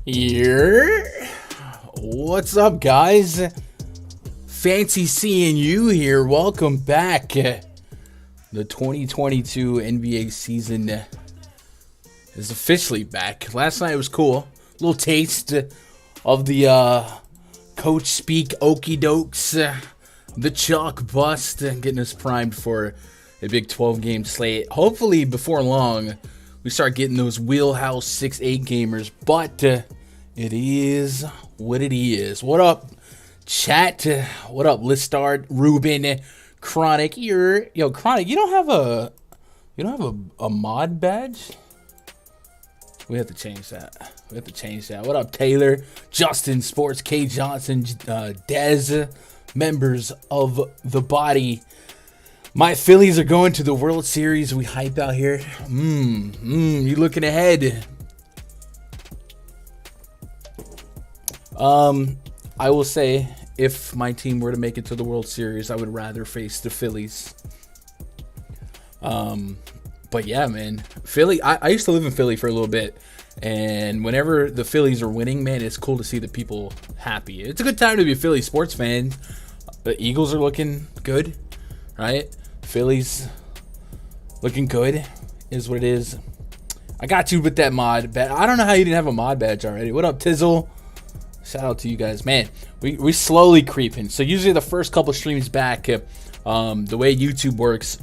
Here. What's up, guys? Fancy seeing you here. Welcome back. The 2022 NBA season is officially back. Last night was cool. A little taste of the coach speak okie dokes, the chalk bust, getting us primed for a big 12-game slate. Hopefully, before long, we start getting those wheelhouse 6-8 gamers, but it is what it is. What up, chat? What up, Listard, Ruben, Chronic? Chronic, you don't have a mod badge? We have to change that. What up, Taylor, Justin, Sports, K Johnson, Dez, members of the body. My Phillies are going to the World Series. We hype out here. You looking ahead? I will say, if my team were to make it to the World Series, I would rather face the Phillies. But yeah, man, Philly. I used to live in Philly for a little bit, and whenever the Phillies are winning, man, it's cool to see the people happy. It's a good time to be a Philly sports fan. The Eagles are looking good, right? Phillies looking good is what it is. I got you with that mod badge. I don't know how you didn't have a mod badge already. What up, Tizzle? Shout out to you guys, man. We slowly creeping. So usually the first couple streams back, the way YouTube works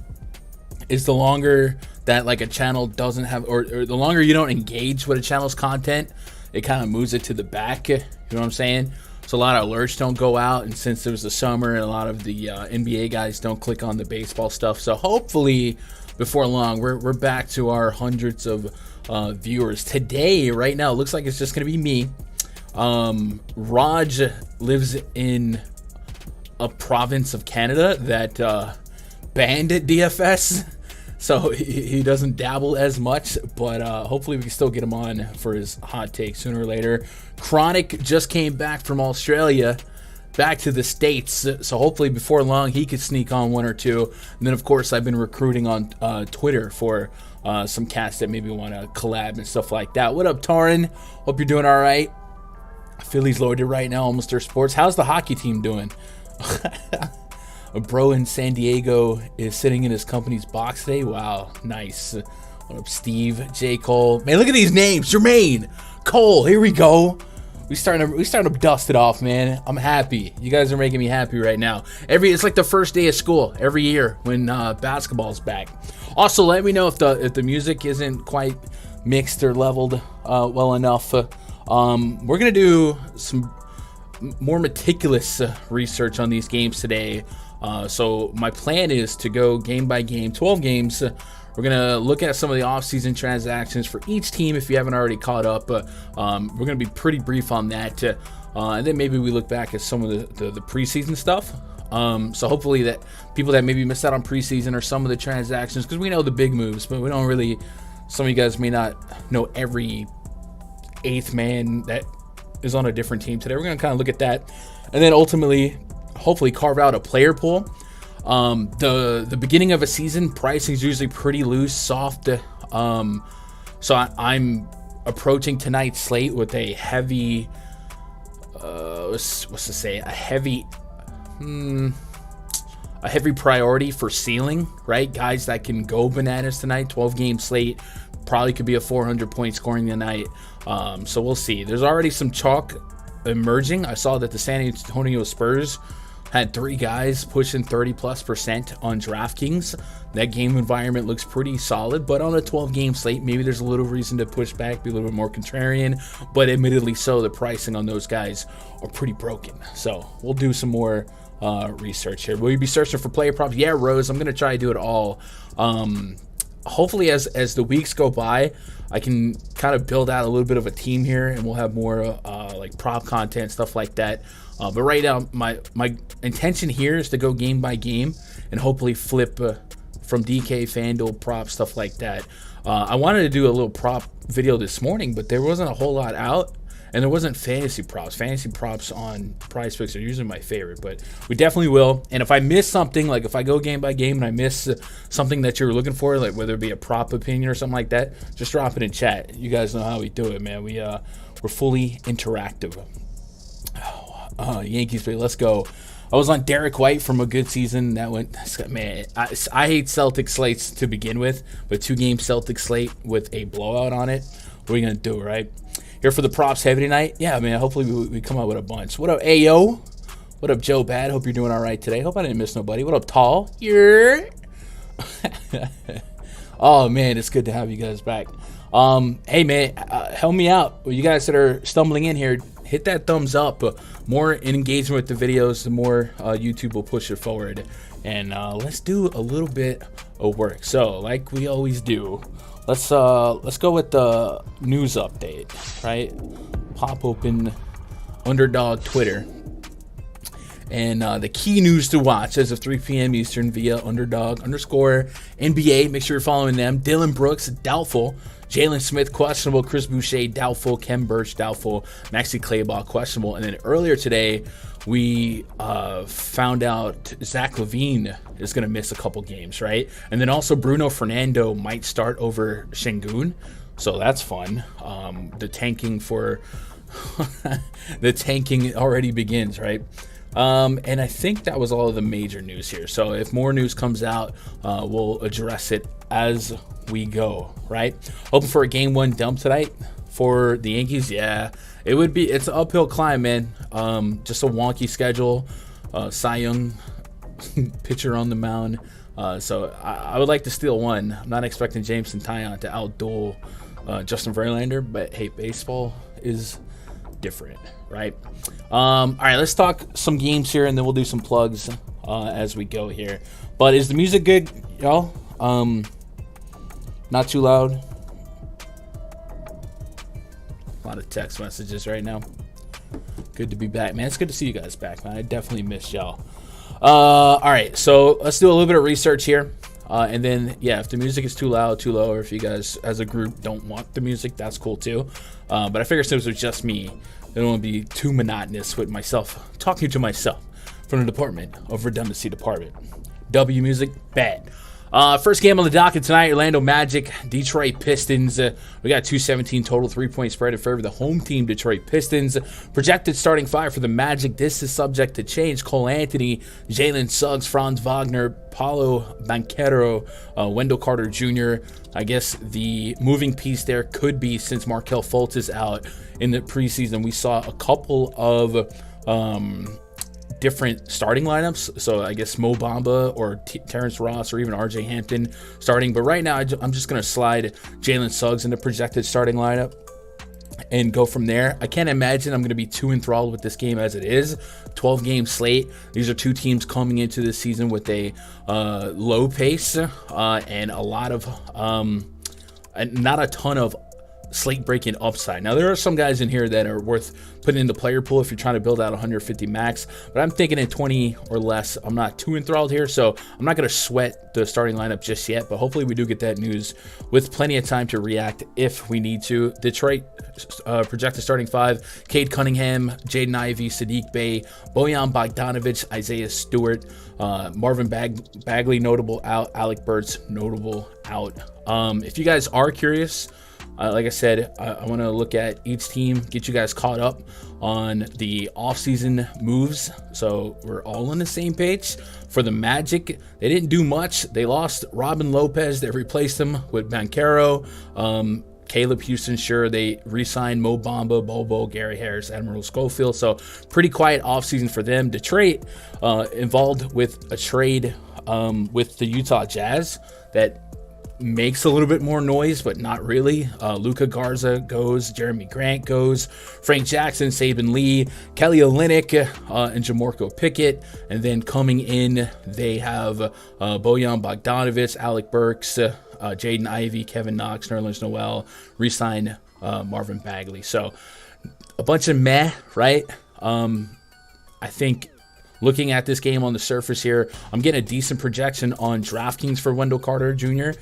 is the longer that like a channel doesn't have, or the longer you don't engage with a channel's content, it kind of moves it to the back. You know what I'm saying? So a lot of alerts don't go out, and since it was the summer, and a lot of the NBA guys don't click on the baseball stuff. So hopefully, before long, we're back to our hundreds of viewers. Today, right now, it looks like it's just gonna be me. Raj lives in a province of Canada that banned DFS, so he doesn't dabble as much, but hopefully we can still get him on for his hot take sooner or later. Chronic just came back from Australia, back to the States, so hopefully before long he could sneak on one or two. And then of course I've been recruiting on Twitter for some cats that maybe want to collab and stuff like that. What up, Tarin? Hope you're doing all right. Philly's loaded right now, almost their sports. How's the hockey team doing? A bro in San Diego is sitting in his company's box today. Wow, nice. What up, Steve? J. Cole. Man, look at these names. Jermaine, Cole. Here we go. We starting to dust it off, man. I'm happy. You guys are making me happy right now. It's like the first day of school every year when basketball's back. Also, let me know if the music isn't quite mixed or leveled well enough. We're gonna do some more meticulous research on these games today. So my plan is to go game by game, 12 games. We're gonna look at some of the offseason transactions for each team if you haven't already caught up. We're gonna be pretty brief on that, and then maybe we look back at some of the preseason stuff. So hopefully that people that maybe missed out on preseason or some of the transactions, because we know the big moves, but we don't really. Some of you guys may not know every eighth man that is on a different team today. We're going to kind of look at that, and then ultimately hopefully carve out a player pool. The beginning of a season pricing is usually pretty loose, soft, so I'm approaching tonight's slate with a heavy a heavy priority for ceiling, right? Guys that can go bananas tonight. 12-game slate, probably could be a 400-point scoring tonight. So we'll see. There's already some chalk emerging. I saw that the San Antonio Spurs had 3 guys pushing 30+% on DraftKings. That game environment looks pretty solid, but on a 12-game slate, maybe there's a little reason to push back, be a little bit more contrarian, but admittedly so, the pricing on those guys are pretty broken. So we'll do some more research here. Will you be searching for player props? Yeah, Rose, I'm going to try to do it all. Hopefully as the weeks go by, I can kind of build out a little bit of a team here, and we'll have more like prop content, stuff like that. But right now, my intention here is to go game by game and hopefully flip from DK, FanDuel, prop, stuff like that. I wanted to do a little prop video this morning, but there wasn't a whole lot out. And there wasn't fantasy props. Fantasy props on PrizePicks are usually my favorite, but we definitely will. And if I miss something, like if I go game by game and I miss something that you're looking for, like whether it be a prop opinion or something like that, just drop it in chat. You guys know how we do it, man. We We're fully interactive. Yankees, baby, let's go. I was on Derek White from a good season. That went, man, I hate Celtic slates to begin with, but 2-game Celtic slate with a blowout on it. What are you going to do, right? Here for the props heavy tonight. Yeah, man, hopefully we come out with a bunch. What up, Ayo? What up, Joe Bad? Hope you're doing all right today. Hope I didn't miss nobody. What up, Tall? Yeah. Oh, man, it's good to have you guys back. Hey, man, help me out. You guys that are stumbling in here, hit that thumbs up. More engagement with the videos, the more YouTube will push it forward. And let's do a little bit of work. So, like we always do, let's go with the news update, right? Pop open Underdog Twitter. And the key news to watch as of 3 p.m. Eastern via Underdog_NBA. Make sure you're following them. Dylan Brooks, doubtful. Jalen Smith, questionable. Chris Boucher, doubtful. Kem Birch, doubtful. Maxi Kleber, questionable. And then earlier today, we found out Zach LaVine is going to miss a couple games, right? And then also Bruno Fernando might start over Şengün. So that's fun. The tanking for the tanking already begins, right? And I think that was all of the major news here. So if more news comes out, we'll address it as we go, right? Hoping for a game 1 dump tonight for the Yankees. Yeah, it would be. It's an uphill climb, man. Just a wonky schedule. Cy Young pitcher on the mound. So I would like to steal one. I'm not expecting Jameson Taillon to outduel Justin Verlander, but hey, baseball is different, right? All right, let's talk some games here, and then we'll do some plugs as we go here. But is the music good, y'all? Not too loud. A lot of text messages right now. Good to be back, man. It's good to see you guys back, man. I definitely missed y'all. All right, so let's do a little bit of research here. And then, yeah, if the music is too loud, too low, or if you guys as a group don't want the music, that's cool too. But I figure since it was just me, I don't want to be too monotonous with myself, talking to myself from the Department of Redundancy Department. W music, bad. First game on the docket tonight, Orlando Magic, Detroit Pistons. We got 217 total, 3-point spread in favor of the home team, Detroit Pistons. Projected starting 5 for the Magic. This is subject to change. Cole Anthony, Jalen Suggs, Franz Wagner, Paulo Banchero, Wendell Carter Jr. I guess the moving piece there could be, since Markelle Fultz is out in the preseason, we saw a couple of different starting lineups. So I guess Mo Bamba or Terrence Ross or even RJ Hampton starting. But right now, I'm just going to slide Jalen Suggs in the projected starting lineup and go from there. I can't imagine I'm going to be too enthralled with this game as it is. 12-game slate. These are two teams coming into this season with a low pace and a lot of not a ton of slate breaking upside. Now there are some guys in here that are worth putting in the player pool if you're trying to build out 150 max, but I'm thinking in 20 or less. I'm not too enthralled here, so I'm not going to sweat the starting lineup just yet, but hopefully we do get that news with plenty of time to react if we need to. Detroit projected starting 5: Cade Cunningham, Jaden Ivey, Sadiq Bey, Bojan Bogdanovic, Isaiah Stewart, Marvin Bagley notable out, Alec Burks notable out. If you guys are curious, like I said, I want to look at each team, get you guys caught up on the offseason moves, so we're all on the same page. For the Magic, they didn't do much. They lost Robin Lopez. They replaced him with Banchero. Caleb Houston, sure. They re-signed Mo Bamba, Bobo, Gary Harris, Admiral Schofield. So pretty quiet offseason for them. Detroit involved with a trade with the Utah Jazz that makes a little bit more noise, but not really. Luka Garza goes, Jeremy Grant goes, Frank Jackson, Saban Lee, Kelly Olynyk, and Jamorko Pickett. And then coming in, they have Bojan Bogdanovic, Alec Burks, Jaden Ivey, Kevin Knox, Nerlens Noel, re-sign Marvin Bagley. So a bunch of meh, right? I think looking at this game on the surface here, I'm getting a decent projection on DraftKings for Wendell Carter Jr.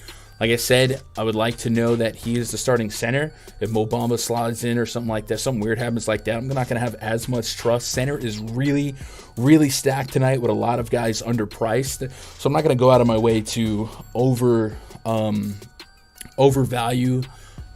Like I said, I would like to know that he is the starting center. If Mo Bamba slides in or something like that, something weird happens like that, I'm not going to have as much trust. Center is really, really stacked tonight with a lot of guys underpriced. So I'm not going to go out of my way to overvalue,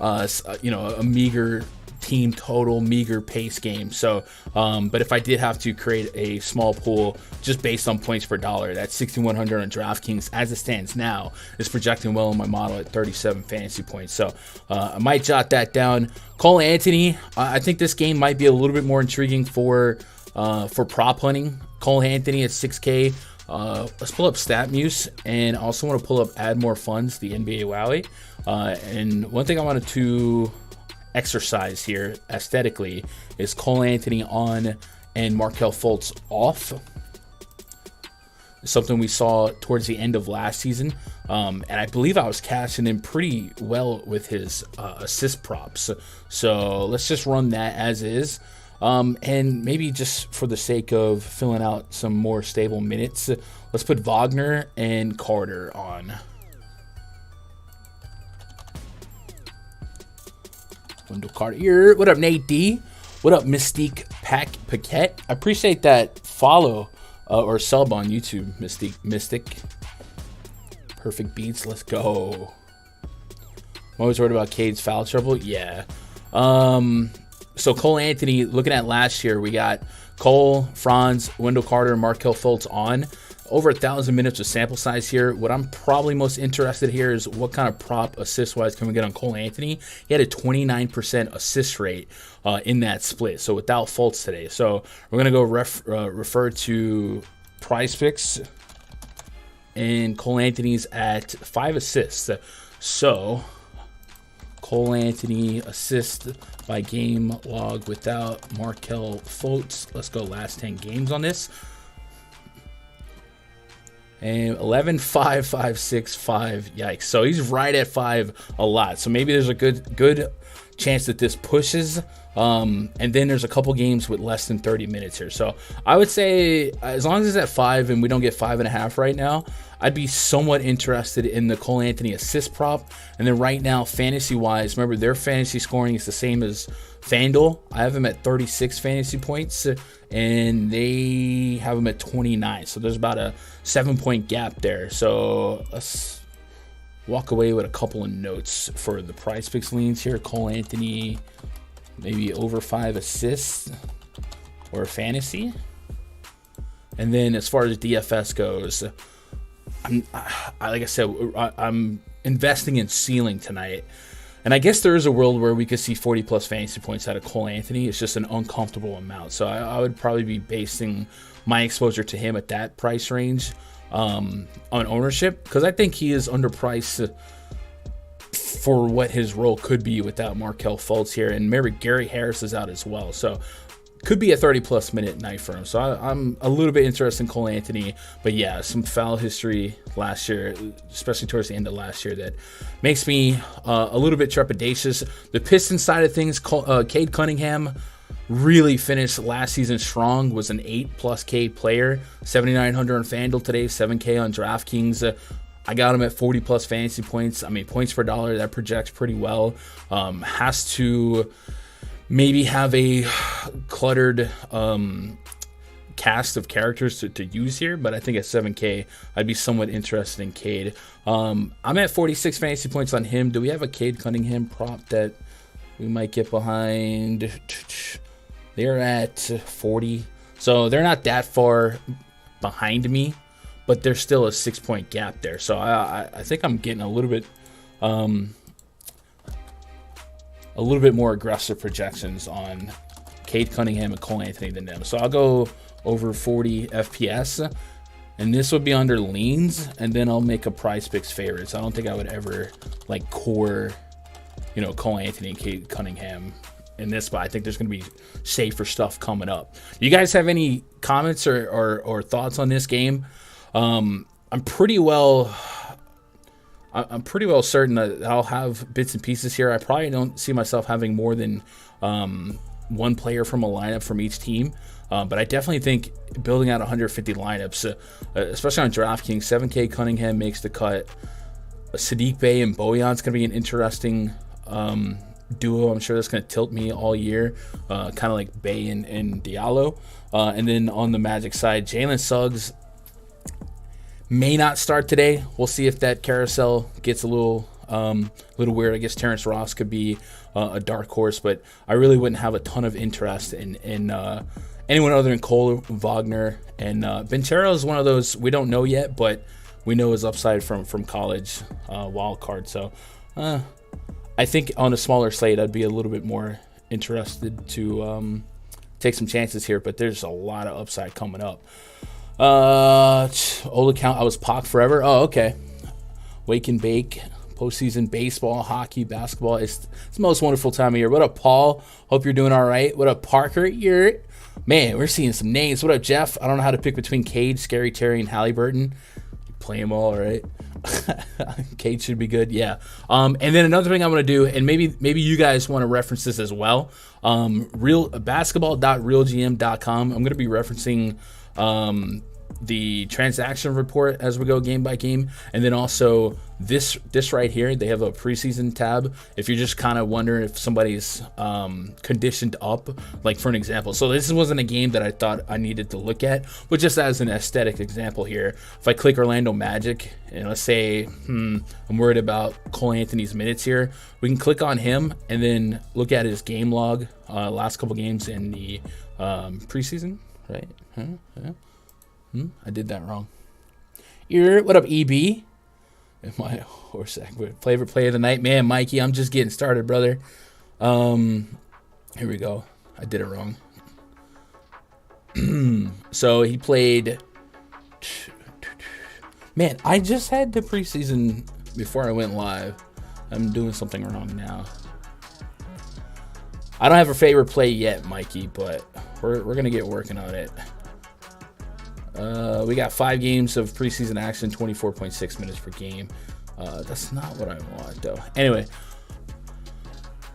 a meager team total meager pace game. So, but if I did have to create a small pool just based on points per dollar, that 6,100 on DraftKings as it stands now is projecting well in my model at 37 fantasy points. So I might jot that down. Cole Anthony, I think this game might be a little bit more intriguing for prop hunting. Cole Anthony at 6K. Let's pull up StatMuse, and I also want to pull up Add More Funds, the NBA Wowie. And one thing I wanted to exercise here aesthetically is Cole Anthony on and Markelle Fultz off. Something we saw towards the end of last season. And I believe I was cashing in pretty well with his assist props. So let's just run that as is. And maybe just for the sake of filling out some more stable minutes, let's put Wagner and Carter on. Wendell Carter here. What up, Nate D? What up, Mystique Paquette? I appreciate that follow or sub on YouTube, Mystic. Perfect beats. Let's go. I'm always worried about Cade's foul trouble. Yeah. So Cole Anthony, looking at last year, we got Cole, Franz, Wendell Carter, and Markelle Fultz on. Over 1,000 minutes of sample size here. What I'm probably most interested here is what kind of prop assist-wise can we get on Cole Anthony. He had a 29% assist rate in that split, so without Fultz today. So we're going to go refer to PrizePicks, and Cole Anthony's at 5 assists. So Cole Anthony assist by game log without Markelle Fultz. Let's go last 10 games on this. And 11, 5, 5, 6, 5. Yikes. So he's right at 5 a lot. So maybe there's a good chance that this pushes. And then there's a couple games with less than 30 minutes here. So I would say as long as it's at 5 and we don't get 5.5 right now, I'd be somewhat interested in the Cole Anthony assist prop. And then right now, fantasy-wise, remember their fantasy scoring is the same as FanDuel. I have them at 36 fantasy points, and they have them at 29. So there's about a 7-point gap there. So let's walk away with a couple of notes for the PrizePicks leans here. Cole Anthony, maybe over 5 assists or fantasy. And then as far as DFS goes, like I said, I'm investing in ceiling tonight. And I guess there is a world where we could see 40-plus fantasy points out of Cole Anthony. It's just an uncomfortable amount. So I would probably be basing my exposure to him at that price range on ownership, because I think he is underpriced for what his role could be without Markelle Fultz here. And remember, Gary Harris is out as well. So could be a 30-plus minute night for him. So I'm a little bit interested in Cole Anthony. But yeah, some foul history last year, especially towards the end of last year, that makes me a little bit trepidatious. The Pistons side of things, Cade Cunningham really finished last season strong, was an 8+ K player, 7,900 on FanDuel today, 7K on DraftKings. I got him at 40-plus fantasy points. I mean, points per dollar, that projects pretty well. Has to maybe have a cluttered cast of characters to use here, but I think at 7K, I'd be somewhat interested in Cade. I'm at 46 fantasy points on him. Do we have a Cade Cunningham prop that we might get behind? They're at 40, so they're not that far behind me, but there's still a 6-point gap there. So I think I'm getting a little bit more aggressive projections on Cade Cunningham and Cole Anthony than them. So I'll go over 40 FPS, and this would be under leans, and then I'll make a PrizePicks favorites. I don't think I would ever like core, Cole Anthony and Cade Cunningham in this spot. I think there's going to be safer stuff coming up. You guys have any comments or thoughts on this game? I'm pretty well certain that I'll have bits and pieces here. I probably don't see myself having more than one player from a lineup from each team. But I definitely think building out 150 lineups, especially on DraftKings, 7K Cunningham makes the cut. Sadiq Bey and Bojan's going to be an interesting duo. I'm sure that's going to tilt me all year, kind of like Bey and Diallo. And then on the Magic side, Jalen Suggs may not start today. We'll see if that carousel gets a little weird. I guess Terrence Ross could be a dark horse, but I really wouldn't have a ton of interest in anyone other than Cole Wagner. And Banchero is one of those we don't know yet, but we know his upside from college wild card. So I think on a smaller slate, I'd be a little bit more interested to take some chances here, but there's a lot of upside coming up. Old account, I was Pac forever. Oh, okay. Wake and bake, postseason baseball, hockey, basketball. It's the most wonderful time of year. What up, Paul? Hope you're doing all right. What up, Parker? Man, we're seeing some names. What up, Jeff? I don't know how to pick between Cade, Scary Terry, and Halliburton. Play them all right. Cade should be good. Yeah. And then another thing I'm going to do, and maybe you guys want to reference this as well. Basketball.realgm.com. I'm going to be referencing the transaction report as we go game by game, and then also this right here. They have a preseason tab if you're just kind of wondering if somebody's conditioned up, like for an example. So this wasn't a game that I thought I needed to look at, but just as an aesthetic example here, if I click Orlando Magic and let's say I'm worried about Cole Anthony's minutes here, we can click on him and then look at his game log, last couple games in the preseason, right? I did that wrong. What up, EB? My horse favorite play of the night, man. Mikey, I'm just getting started, brother. Here we go. I did it wrong. So he played. Man, I just had the preseason before I went live. I'm doing something wrong now. I don't have a favorite play yet, Mikey, but we're gonna get working on it. We got 5 games of preseason action, 24.6 minutes per game. That's not what I want, though. Anyway,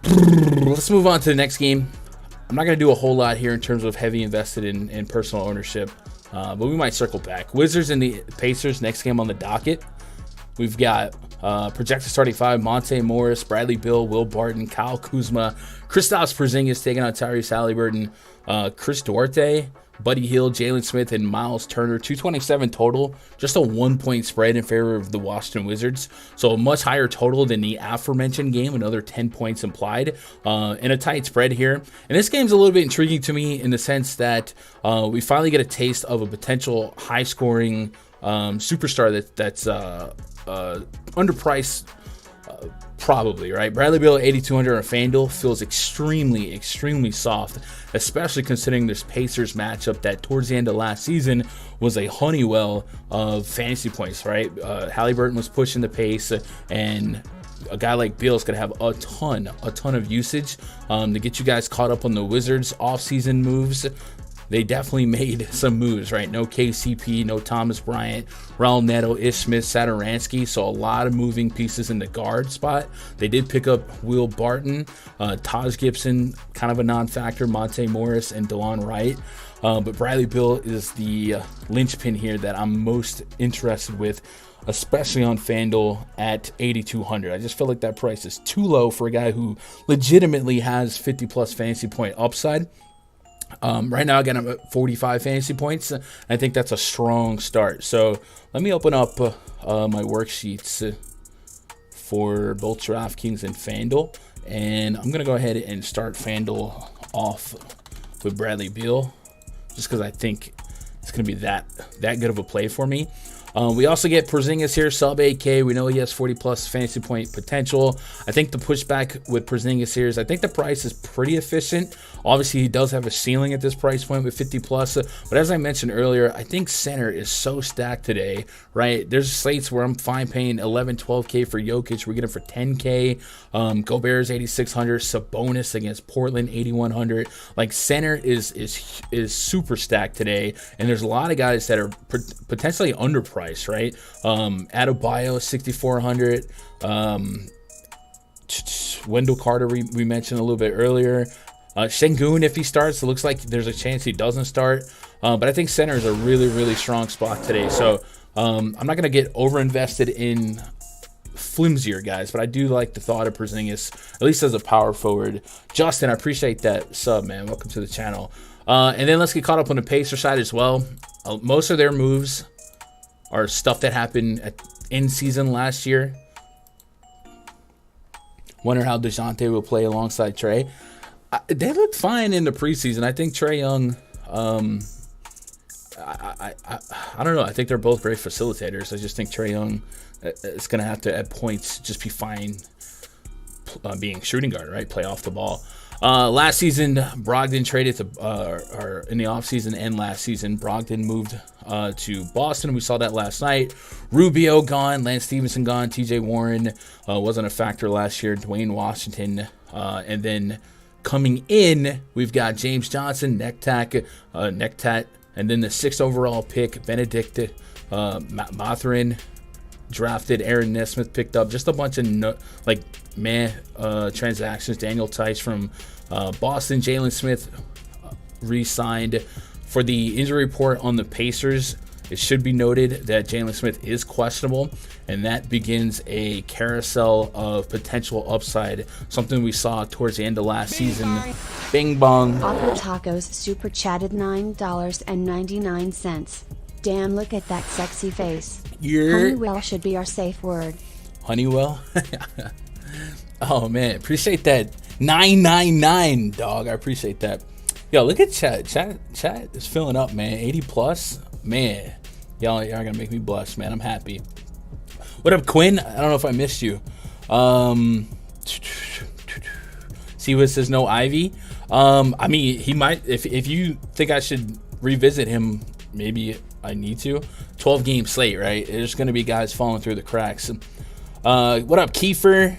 let's move on to the next game. I'm not going to do a whole lot here in terms of heavy invested in personal ownership, but we might circle back. Wizards and the Pacers, next game on the docket. We've got projected starting 5, Monte Morris, Bradley Beal, Will Barton, Kyle Kuzma, Kristaps Porzingis taking on Tyrese Halliburton, Chris Duarte, Buddy Hield, Jalen Smith, and Miles Turner. 227 total, just a 1-point spread in favor of the Washington Wizards. So a much higher total than the aforementioned game, another 10 points implied in a tight spread here. And this game's a little bit intriguing to me in the sense that we finally get a taste of a potential high-scoring superstar that's underpriced. Probably, right? Bradley Beal at 8,200 on FanDuel feels extremely, extremely soft, especially considering this Pacers matchup that towards the end of last season was a Honeywell of fantasy points, right? Halliburton was pushing the pace, and a guy like Beal is going to have a ton of usage to get you guys caught up on the Wizards offseason moves. They definitely made some moves, right? No KCP, no Thomas Bryant, Raul Neto, Ish Smith, Satoransky. So a lot of moving pieces in the guard spot. They did pick up Will Barton, Taj Gibson, kind of a non-factor, Monte Morris, and DeLon Wright. But Bradley Beal is the linchpin here that I'm most interested with, especially on FanDuel at 8,200. I just feel like that price is too low for a guy who legitimately has 50-plus fantasy point upside. Right now I got him at 45 fantasy points. I think that's a strong start. So let me open up my worksheets for both DraftKings and FanDuel, and I'm gonna go ahead and start FanDuel off with Bradley Beal, just because I think it's gonna be that good of a play for me. We also get Porzingis here, sub 8K. We know he has 40-plus fantasy point potential. I think the pushback with Porzingis here is I think the price is pretty efficient. Obviously, he does have a ceiling at this price point with 50-plus. But as I mentioned earlier, I think center is so stacked today, right? There's slates where I'm fine paying 11, 12K for Jokic. We get him for 10K. Gobert is 8,600. Sabonis against Portland, 8,100. Like, center is super stacked today. And there's a lot of guys that are potentially underpriced. Right? Adebayo, 6,400. Wendell Carter, we mentioned a little bit earlier. Şengün, if he starts, it looks like there's a chance he doesn't start. But I think center is a really, really strong spot today. So I'm not going to get over-invested in flimsier guys, but I do like the thought of Porzingis, at least as a power forward. Justin, I appreciate that sub, man. Welcome to the channel. And then let's get caught up on the Pacer side as well. Most of their moves are stuff that happened in season last year. Wonder how DeJounte will play alongside Trey. They looked fine in the preseason. I think Trae Young, I don't know. I think they're both great facilitators. I just think Trae Young is going to have to, at points, just be fine being shooting guard, right? Play off the ball. Last season, Brogdon traded to, or in the offseason and last season, Brogdon moved to Boston. We saw that last night. Rubio gone, Lance Stevenson gone, TJ Warren wasn't a factor last year, Dwayne Washington, and then coming in, we've got James Johnson, Nectat, and then the 6th overall pick, Benedict Mathurin, drafted. Aaron Nesmith picked up. Just a bunch of transactions. Daniel Tice from Boston. Jalen Smith re-signed. For the injury report on the Pacers, it should be noted that Jalen Smith is questionable, and that begins a carousel of potential upside, something we saw towards the end of last season. Bing bong. Aqua Tacos super chatted $9.99. Damn, look at that sexy face. Honeywell should be our safe word. Honeywell? Oh, man. Appreciate that. 999, dog. I appreciate that. Yo, look at chat. Chat is filling up, man. 80 plus. Man. Y'all are going to make me blush, man. I'm happy. What up, Quinn? I don't know if I missed you. See what says no Ivy? I mean, he might. If you think I should revisit him, maybe I need to. 12-game slate, right? There's going to be guys falling through the cracks. What up, Kiefer?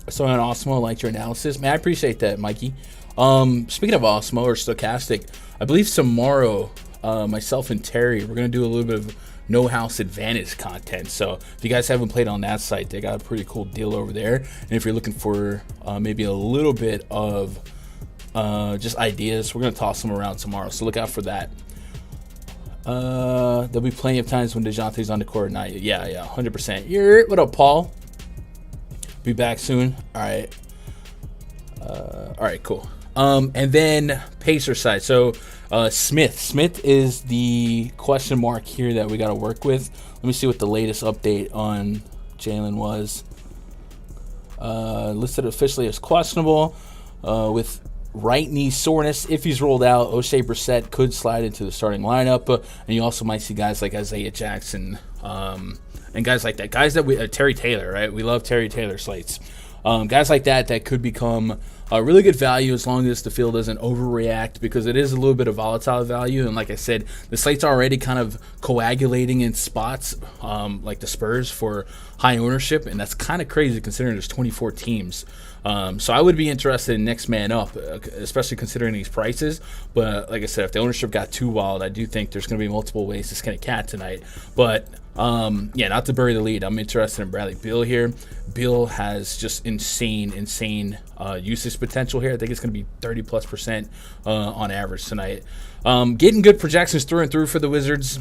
So on Osmo, liked your analysis. Man, I appreciate that, Mikey. Speaking of Osmo or Stochastic, I believe tomorrow, myself and Terry, we're going to do a little bit of No House Advantage content. So if you guys haven't played on that site, they got a pretty cool deal over there. And if you're looking for maybe a little bit of just ideas, we're going to toss them around tomorrow. So look out for that. There'll be plenty of times when DeJounte's on the court. Yeah, 100%. What up, Paul? Be back soon. All right, cool. And then Pacer side. So Smith is the question mark here that we got to work with. Let me see what the latest update on Jalen was. Listed officially as questionable with right knee soreness. If he's rolled out, O'Shea Brissett could slide into the starting lineup. And you also might see guys like Isaiah Jackson and guys like that. Guys that Terry Taylor, right? We love Terry Taylor slates. Guys like that could become a really good value as long as the field doesn't overreact, because it is a little bit of volatile value. And like I said, the slate's already kind of coagulating in spots like the Spurs for high ownership, and that's kind of crazy considering there's 24 teams. So I would be interested in next man up, especially considering these prices. But like I said, if the ownership got too wild, I do think there's going to be multiple ways to skin a cat tonight. But not to bury the lead, I'm interested in Bradley Beal here. Beal has just insane usage potential here. I think it's going to be 30+% on average tonight. Getting good projections through and through for the Wizards.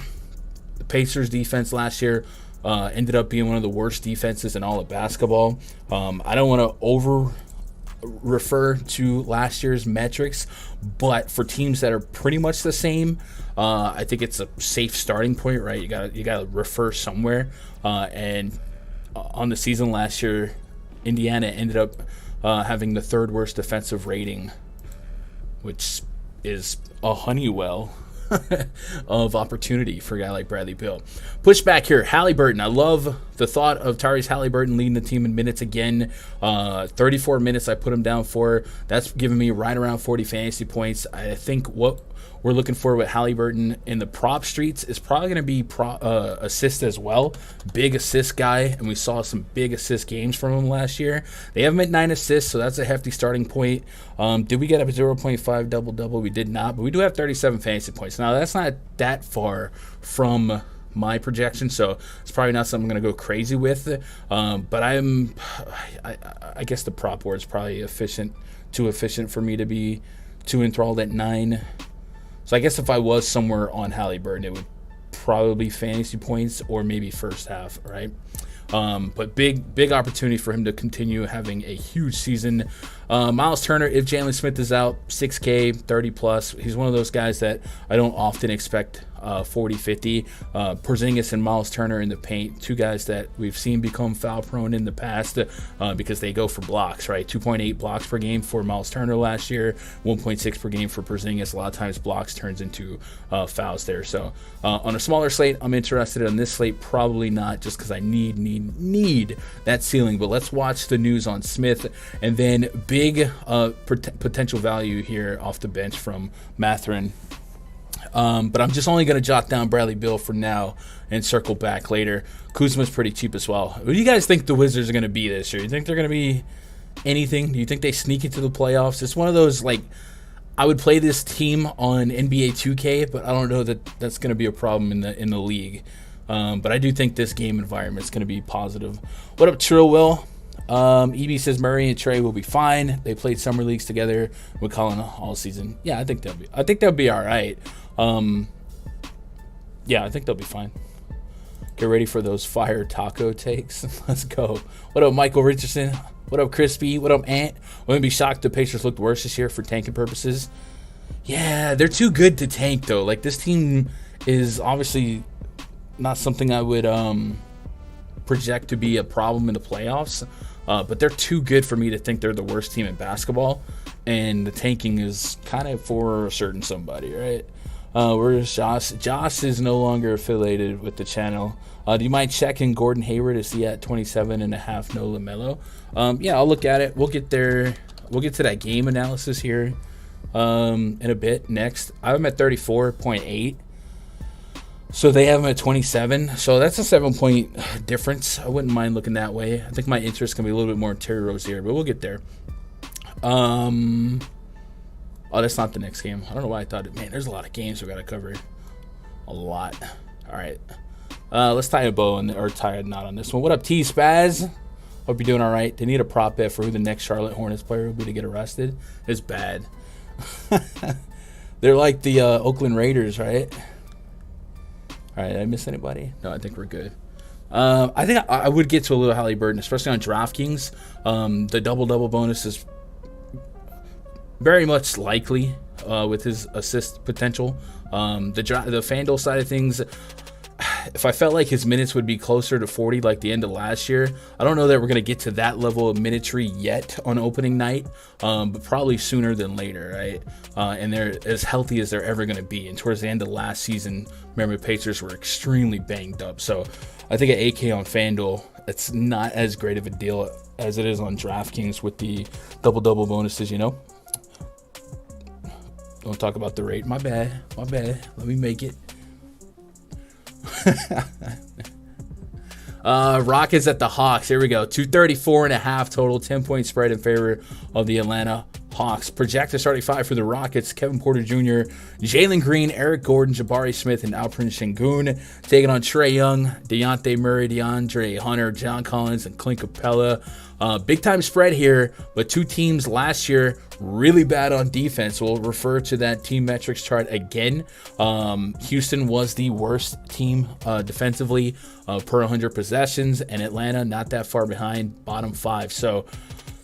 The Pacers defense last year ended up being one of the worst defenses in all of basketball. I don't want to refer to last year's metrics, but for teams that are pretty much the same, I think it's a safe starting point, right? You got to refer somewhere. And on the season last year, Indiana ended up having the 3rd worst defensive rating, which is a Honeywell of opportunity for a guy like Bradley Beal. Push back here, Halliburton. I love the thought of Tyrese Halliburton leading the team in minutes again. 34 minutes I put him down for. That's giving me right around 40 fantasy points. I think what we're looking for with Halliburton in the prop streets is probably going to be assist as well. Big assist guy, and we saw some big assist games from him last year. They have him at 9 assists, so that's a hefty starting point. Did we get up a 0.5 double-double? We did not, but we do have 37 fantasy points. Now, that's not that far from my projection, so it's probably not something I'm going to go crazy with. But I guess the prop board is probably too efficient for me to be too enthralled at 9. So I guess if I was somewhere on Halliburton, it would probably be fantasy points or maybe first half, right? But big opportunity for him to continue having a huge season. Miles Turner, if Jalen Smith is out, $6K, 30+. He's one of those guys that I don't often expect 40-50. Porzingis and Miles Turner in the paint, two guys that we've seen become foul prone in the past because they go for blocks, right? 2.8 blocks per game for Miles Turner last year, 1.6 per game for Porzingis. A lot of times blocks turns into fouls there. So on a smaller slate, I'm interested. On this slate, probably not, just because I need that ceiling. But let's watch the news on Smith, and then big potential value here off the bench from Mathurin. But I'm just only going to jot down Bradley Beal for now and circle back later. Kuzma's pretty cheap as well. Who do you guys think the Wizards are going to be this year? You think they're going to be anything? Do you think they sneak into the playoffs? It's one of those, like, I would play this team on NBA 2K, but I don't know that that's going to be a problem in the league. But I do think this game environment is going to be positive. What up, Trill Will? EB says Murray and Trey will be fine. They played summer leagues together with Colin all season. Yeah, I think they'll be all right. Yeah, I think they'll be fine. Get ready for those fire taco takes. Let's go. What up, Michael Richardson? What up, Crispy? What up, Ant? Wouldn't be shocked the Pacers looked worse this year for tanking purposes. Yeah, they're too good to tank, though. Like, this team is obviously not something I would project to be a problem in the playoffs. But they're too good for me to think they're the worst team in basketball. And the tanking is kind of for a certain somebody, right? Where's Josh? Josh is no longer affiliated with the channel. Do you mind checking Gordon Hayward? Is he at 27.5? No LaMelo. Yeah, I'll look at it. We'll get there. We'll get to that game analysis here in a bit. Next, I have him at 34.8. So they have him at 27. So that's a 7-point difference. I wouldn't mind looking that way. I think my interest can be a little bit more in Terry Rozier, but we'll get there. Oh, that's not the next game. I don't know why I thought it. Man, there's a lot of games we got to cover. A lot. All right. Let's tie a bow or tie a knot on this one. What up, T Spaz? Hope you're doing all right. They need a prop bet for who the next Charlotte Hornets player will be to get arrested. It's bad. They're like the Oakland Raiders, right? All right, did I miss anybody? No, I think we're good. I think I would get to a little Halliburton, especially on DraftKings. The double-double bonus is very much likely with his assist potential. The FanDuel side of things, if I felt like his minutes would be closer to 40 like the end of last year, I don't know that we're going to get to that level of minutary yet on opening night, but probably sooner than later, right? And they're as healthy as they're ever going to be. And towards the end of last season, remember, Pacers were extremely banged up. So I think at AK on FanDuel, it's not as great of a deal as it is on DraftKings with the double-double bonuses, you know? Don't talk about the rate. My bad. Let me make it. Rockets at the Hawks. Here we go. 234.5 total. 10-point spread in favor of the Atlanta Hawks. Projected starting five for the Rockets: Kevin Porter Jr., Jalen Green, Eric Gordon, Jabari Smith, and Alperen Sengun. Taking on Trae Young, Dejounte Murray, DeAndre Hunter, John Collins, and Clint Capella. Big time spread here, but two teams last year really bad on defense. We'll refer to that team metrics chart again. Houston was the worst team defensively per 100 possessions, and Atlanta not that far behind, bottom 5. So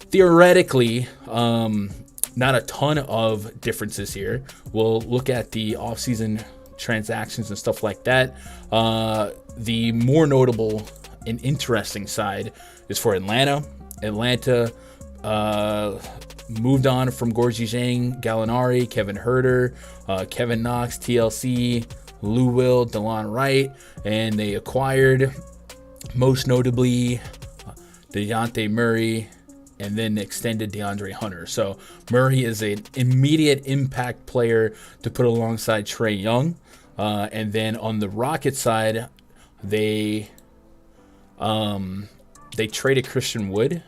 theoretically, not a ton of differences here. We'll look at the offseason transactions and stuff like that. The more notable and interesting side is for Atlanta. Atlanta moved on from Gorgie Zhang, Gallinari, Kevin Huerter, Kevin Knox, TLC, Lou Will, DeLon Wright, and they acquired, most notably, Dejounte Murray, and then extended DeAndre Hunter. So Murray is an immediate impact player to put alongside Trae Young. And then on the Rocket side, they traded Christian Wood.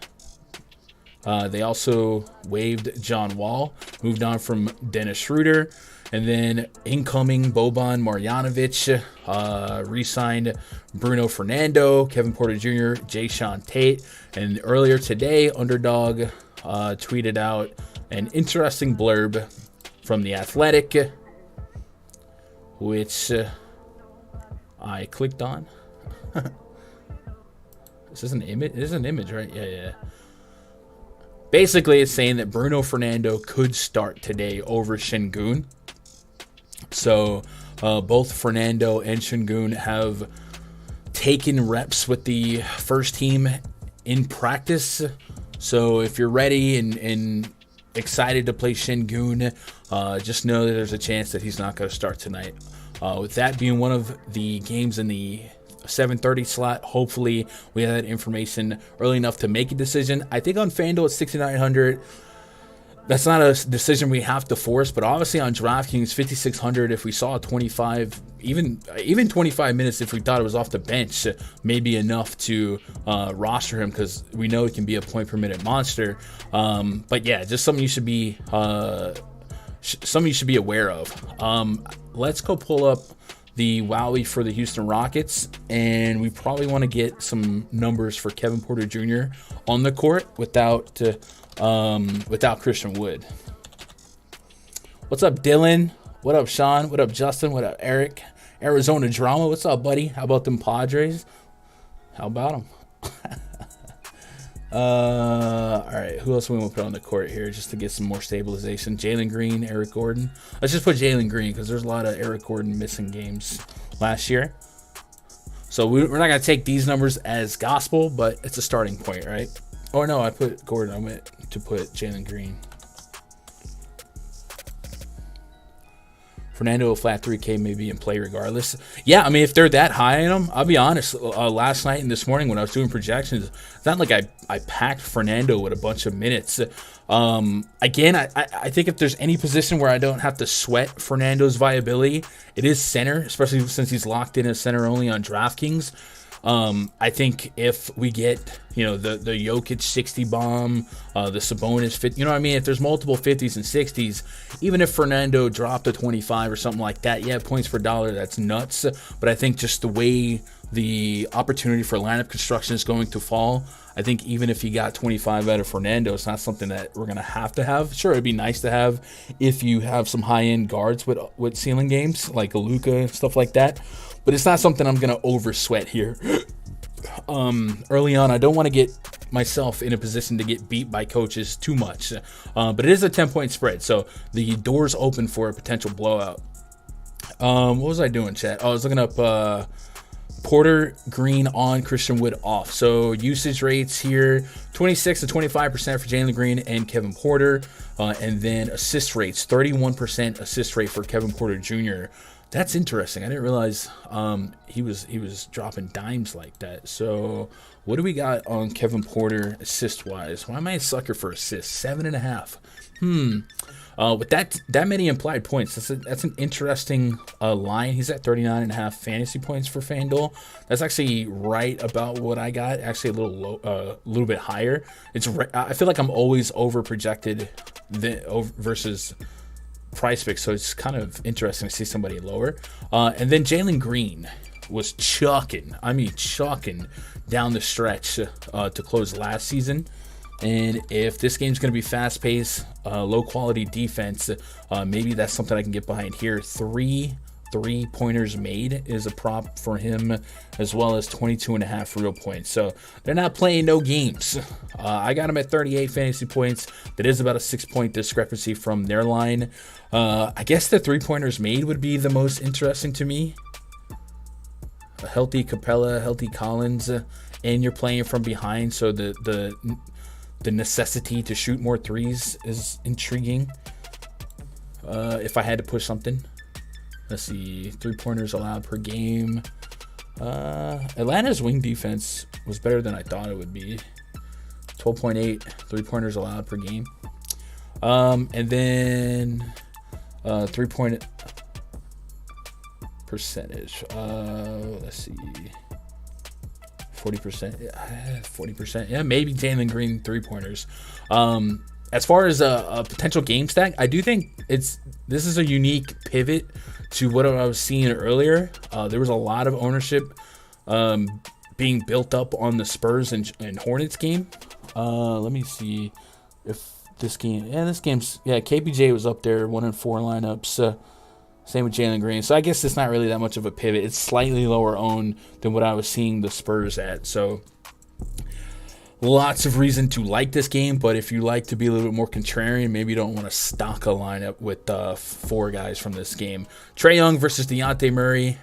They also waived John Wall, moved on from Dennis Schroeder, and then incoming Boban Marjanovic, re-signed Bruno Fernando, Kevin Porter Jr., Jayshawn Tate, and earlier today, Underdog tweeted out an interesting blurb from The Athletic, which I clicked on. This is an image. This is an image, right? Yeah. Basically, it's saying that Bruno Fernando could start today over Sengun. So Both Fernando and Şengün have taken reps with the first team in practice. So if you're ready and excited to play Şengün, just know that there's a chance that he's not going to start tonight. With that being one of the games in the 7:30 slot, hopefully we have that information early enough to make a decision. I think on FanDuel it's 6,900. That's not a decision we have to force, but obviously on DraftKings 5,600, if we saw 25, even 25 minutes, if we thought it was off the bench, may be enough to roster him, because we know he can be a point per minute monster. But yeah, just something you should be aware of. Let's go pull up the Wowie for the Houston Rockets, and we probably want to get some numbers for Kevin Porter Jr. on the court without Christian Wood. What's up, Dylan? What up, Sean? What up, Justin? What up, Eric? Arizona Drama. What's up, buddy? How about them Padres? How about them? All right, who else we want to put on the court here just to get some more stabilization? Jalen Green, Eric Gordon. Let's just put Jalen Green, because there's a lot of Eric Gordon missing games last year. So we're not going to take these numbers as gospel, but it's a starting point, right? Oh, no, I put Gordon. I meant to put Jalen Green. Fernando, a flat 3K may be in play regardless. Yeah, I mean, if they're that high on him, I'll be honest. Last night and this morning when I was doing projections, it's not like I packed Fernando with a bunch of minutes. Again, I think if there's any position where I don't have to sweat Fernando's viability, it is center, especially since he's locked in as center only on DraftKings. I think if we get, the Jokic 60 bomb, the Sabonis 50, you know what I mean? If there's multiple 50s and 60s, even if Fernando dropped a 25 or something like that, yeah, points per dollar, that's nuts. But I think just the way the opportunity for lineup construction is going to fall, I think even if you got 25 out of Fernando, it's not something that we're going to have. Sure, it'd be nice to have if you have some high-end guards with ceiling games, like a Luka and stuff like that. But it's not something I'm going to over-sweat here. Early on, I don't want to get myself in a position to get beat by coaches too much. But it is a 10-point spread, so the door's open for a potential blowout. What was I doing, chat? I was looking up Porter Green on, Christian Wood off. So usage rates here, 26 to 25% for Jalen Green and Kevin Porter. And then assist rates, 31% assist rate for Kevin Porter Jr. That's interesting. I didn't realize he was dropping dimes like that. So what do we got on Kevin Porter assist-wise? Why am I a sucker for assists? 7.5. With that many implied points, that's an interesting line. He's at 39.5 fantasy points for FanDuel. That's actually right about what I got. Actually, a little low, a little bit higher. I feel like I'm always over projected versus PrizePicks, so it's kind of interesting to see somebody lower. And then Jalen Green was chucking down the stretch to close last season. And if this game's going to be fast-paced, low-quality defense, maybe that's something I can get behind here. 3 3-pointers made is a prop for him, as well as 22.5 real points. So they're not playing no games. I got him at 38 fantasy points. That is about a 6-point discrepancy from their line. I guess the 3-pointers made would be the most interesting to me. A healthy Capella, healthy Collins, and you're playing from behind, so the necessity to shoot more threes is intriguing. If I had to push something. Let's see, 3-pointers allowed per game. Atlanta's wing defense was better than I thought it would be. 12.8 3-pointers allowed per game. And then 3-point percentage. Let's see. 40%. 40%. Yeah, maybe Jalen Green 3-pointers. As far as a potential game stack, I do think this is a unique pivot to what I was seeing earlier. There was a lot of ownership being built up on the Spurs and Hornets game. Let me see if this game. Yeah, this game's. Yeah, KPJ was up there, 1 in 4 lineups. Same with Jalen Green. So I guess it's not really that much of a pivot. It's slightly lower owned than what I was seeing the Spurs at. So lots of reason to like this game, but if you like to be a little bit more contrarian, maybe you don't want to stock a lineup with 4 guys from this game. Trae Young versus Dejounte Murray.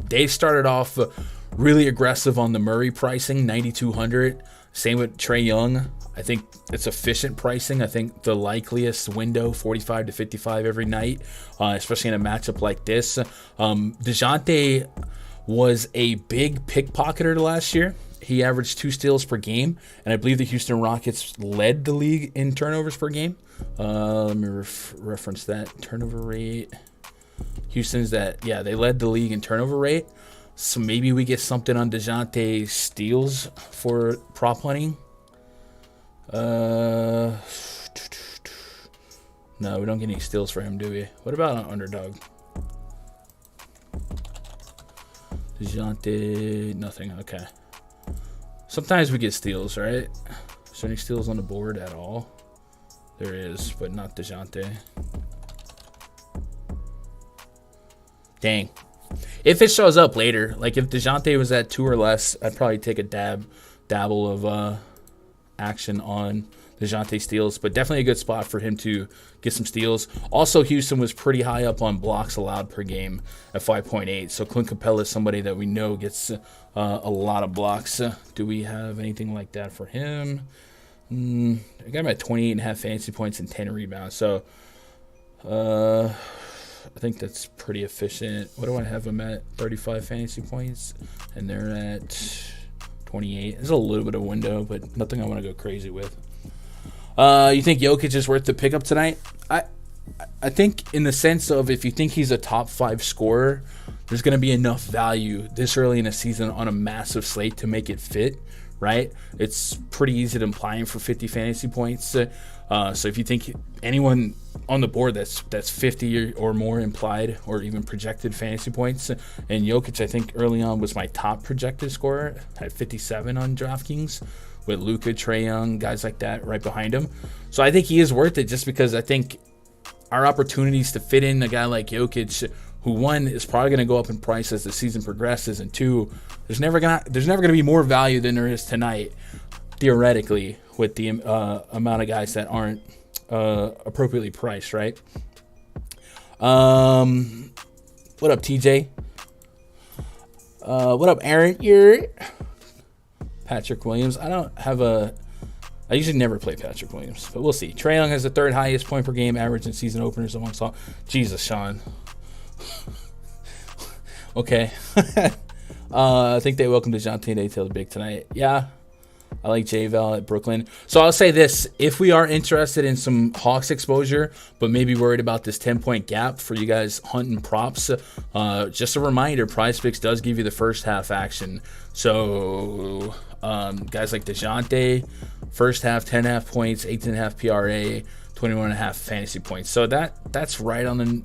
They started off really aggressive on the Murray pricing, 9,200. Same with Trae Young. I think it's efficient pricing. I think the likeliest window, 45 to 55 every night, especially in a matchup like this. DeJounte was a big pickpocketer last year. He averaged 2 steals per game, and I believe the Houston Rockets led the league in turnovers per game. Let me reference that. Turnover rate. Houston's they led the league in turnover rate. So maybe we get something on DeJounte steals for prop hunting. No, we don't get any steals for him, do we? What about an underdog? DeJounte, nothing. Okay. Sometimes we get steals, right? Is there any steals on the board at all? There is, but not DeJounte. Dang. If it shows up later, like if DeJounte was at 2 or less, I'd probably take a dabble of action on DeJounte steals, but definitely a good spot for him to get some steals. Also, Houston was pretty high up on blocks allowed per game at 5.8. So Clint Capella is somebody that we know gets a lot of blocks. Do we have anything like that for him? I got him at 28.5 fantasy points and 10 rebounds. So I think that's pretty efficient. What do I have him at? 35 fantasy points, and they're at 28. There's a little bit of window, but nothing I want to go crazy with. You think Jokic is worth the pickup tonight? I think in the sense of if you think he's a top 5 scorer, there's going to be enough value this early in the season on a massive slate to make it fit, right? It's pretty easy to imply him for 50 fantasy points. So if you think anyone on the board that's 50 or more implied or even projected fantasy points, and Jokic I think early on was my top projected scorer at 57 on DraftKings, with Luka, Trae Young, guys like that right behind him. So I think he is worth it just because I think our opportunities to fit in a guy like Jokic, who one is probably going to go up in price as the season progresses, and two, there's never gonna be more value than there is tonight, theoretically, with the amount of guys that aren't appropriately priced, right? What up, TJ? What up, Aaron? Patrick Williams. I usually never play Patrick Williams, but we'll see. Trae Young has the 3rd highest point per game average in season openers amongst all. Jesus, Sean. Okay. I think they welcomed DeJounte Taylor big tonight. Yeah. I like J-Val at Brooklyn. So I'll say this. If we are interested in some Hawks exposure, but maybe worried about this 10-point gap for you guys hunting props, just a reminder, PrizePicks does give you the first half action. So guys like DeJounte, first half, 10.5 points, 18.5 PRA, 21.5 fantasy points. So that's right on the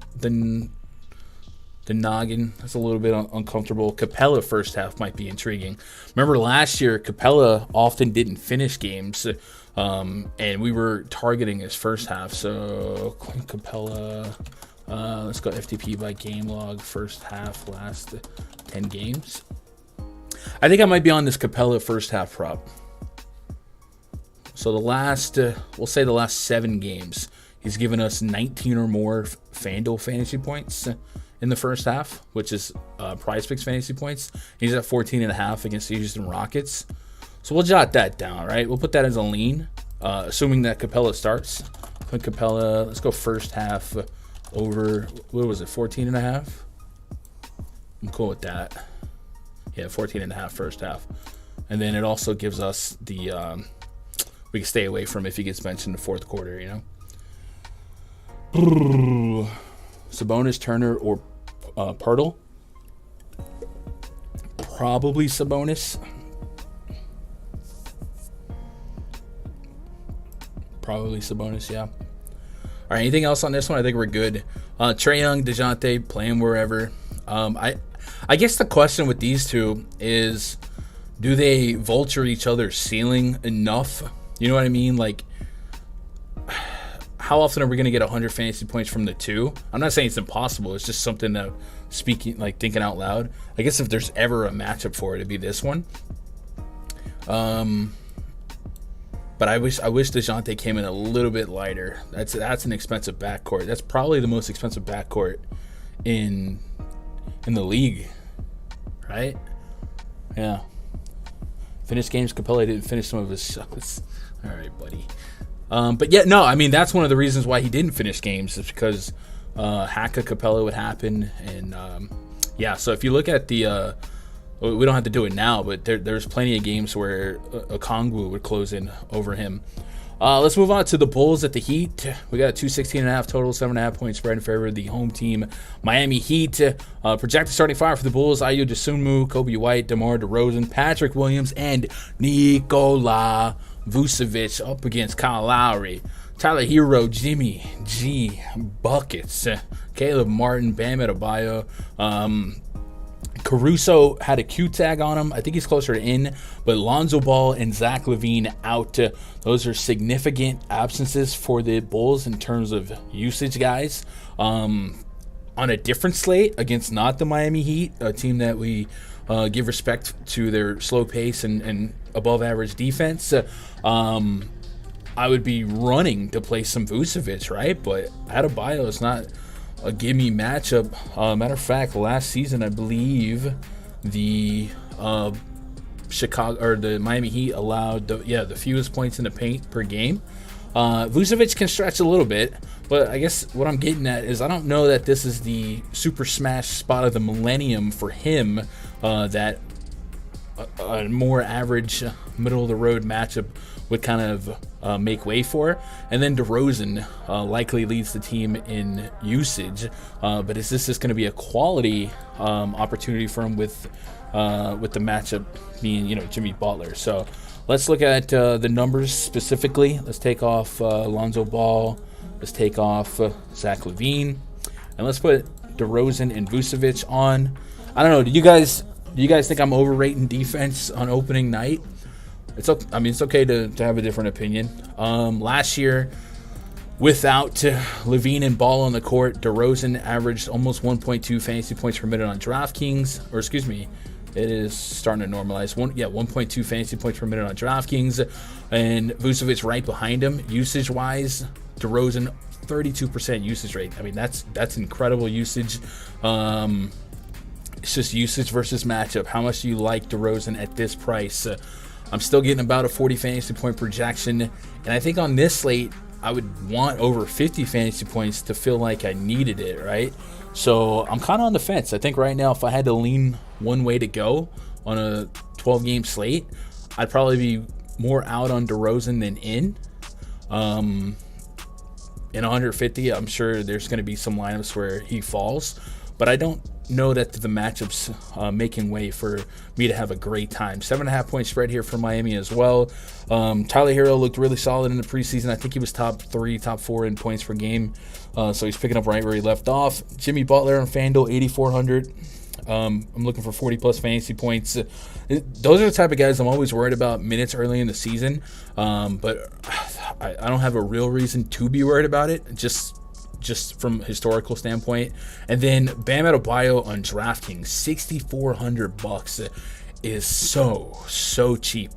noggin. That's a little bit uncomfortable. Capella first half might be intriguing. Remember last year, Capella often didn't finish games, and we were targeting his first half. So Capella, let's go FTP by game log, first half, last 10 games. I think I might be on this Capella first half prop. So we'll say the last 7 games, he's given us 19 or more FanDuel fantasy points in the first half, which is PrizePicks fantasy points. He's at 14.5 against the Houston Rockets. So we'll jot that down, right? We'll put that as a lean, assuming that Capella starts. Clint Capella, let's go first half over, what was it, 14.5? I'm cool with that. Yeah, 14.5 first half. And then it also gives us the, we can stay away from if he gets benched in the fourth quarter, you know? Sabonis, Turner, or Pirtle? Probably Sabonis. Yeah. All right, anything else on this one? I think we're good. Trae Young, DeJounte, play him wherever. I guess the question with these two is, do they vulture each other's ceiling enough? You know what I mean? Like, how often are we going to get 100 fantasy points from the two? I'm not saying it's impossible. It's just something that, thinking out loud. I guess if there's ever a matchup for it, it'd be this one. But I wish DeJounte came in a little bit lighter. That's an expensive backcourt. That's probably the most expensive backcourt in the league, right? Yeah. Finished games. Capella didn't finish some of his shots. All right, buddy. But yeah, no. I mean, that's one of the reasons why he didn't finish games is because hack of Capella would happen, and yeah. So if you look at the we don't have to do it now, but there's plenty of games where Okongwu would close in over him. Let's move on to the Bulls at the Heat. We got a 216.5 total, 7.5 point spread in favor of the home team, Miami Heat. Projected starting five for the Bulls: Ayo Dosunmu, Kobe White, DeMar DeRozan, Patrick Williams, and Nikola Vucevic up against Kyle Lowry, Tyler Hero, Jimmy G Buckets, Caleb Martin, Bam Adebayo. Caruso had a Q tag on him. I think he's closer to in, but Lonzo Ball and Zach LaVine out. Those are significant absences for the Bulls in terms of usage, guys. On a different slate against not the Miami Heat, a team that we give respect to their slow pace and above average defense. I would be running to play some Vucevic, right? But Adebayo is not a gimme matchup. Matter of fact, last season I believe the the Miami Heat allowed the fewest points in the paint per game. Vucevic can stretch a little bit, but I guess what I'm getting at is I don't know that this is the super smash spot of the millennium for him. That a more average middle of the road matchup would kind of make way for. And then DeRozan likely leads the team in usage, but is this just going to be a quality opportunity for him with the matchup being Jimmy Butler? So let's look at the numbers specifically. Let's take off Lonzo Ball, let's take off Zach LaVine, and let's put DeRozan and Vucevic on. I don't know, do you guys think I'm overrating defense on opening night? It's okay to have a different opinion. Last year, without LaVine and Ball on the court, DeRozan averaged almost 1.2 fantasy points per minute on DraftKings. Or excuse me, it is starting to normalize. 1.2 fantasy points per minute on DraftKings. And Vucevic right behind him. Usage-wise, DeRozan, 32% usage rate. I mean, that's incredible usage. It's just usage versus matchup. How much do you like DeRozan at this price? I'm still getting about a 40 fantasy point projection, and I think on this slate, I would want over 50 fantasy points to feel like I needed it, right? So I'm kind of on the fence. I think right now, if I had to lean one way to go on a 12-game slate, I'd probably be more out on DeRozan than in. In 150, I'm sure there's going to be some lineups where he falls, but I don't know that the matchups making way for me to have a great time. 7.5 point spread here for Miami as well. Tyler Hero looked really solid in the preseason. I think he was top 3, top 4 in points per game. So he's picking up right where he left off. Jimmy Butler on FanDuel, 8,400. I'm looking for 40 plus fantasy points. Those are the type of guys I'm always worried about minutes early in the season. But I don't have a real reason to be worried about it. Just from historical standpoint. And then Bam Adebayo on DraftKings, $6,400 is so cheap.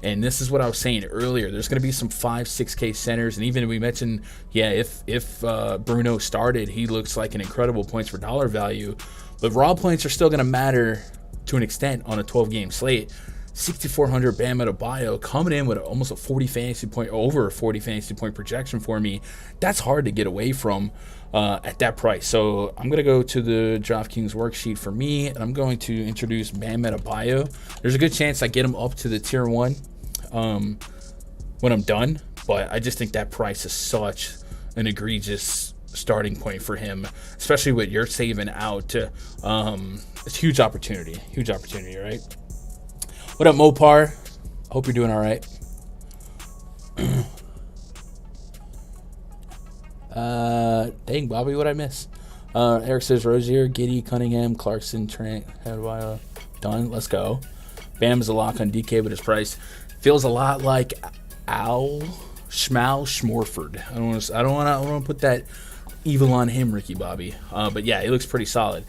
And this is what I was saying earlier. There's going to be some 5-6K centers, and even we mentioned, if Bruno started, he looks like an incredible points per dollar value. But raw points are still going to matter to an extent on a 12-game slate. 6,400 Bam Adebayo coming in with almost over a 40 fantasy point projection for me. That's hard to get away from at that price. So I'm going to go to the DraftKings worksheet for me, and I'm going to introduce Bam Adebayo. There's a good chance I get him up to the tier 1 when I'm done, but I just think that price is such an egregious starting point for him, especially with you're saving out. It's a huge opportunity, right? What up, Mopar? Hope you're doing all right. Dang, Bobby, what'd I miss? Eric says Rozier, Giddey, Cunningham, Clarkson, Trent, Adebayo. Done. Let's go. Bam is a lock on DK, but his price feels a lot like Al Schmorford. I don't want to put that evil on him, Ricky Bobby. But yeah, he looks pretty solid.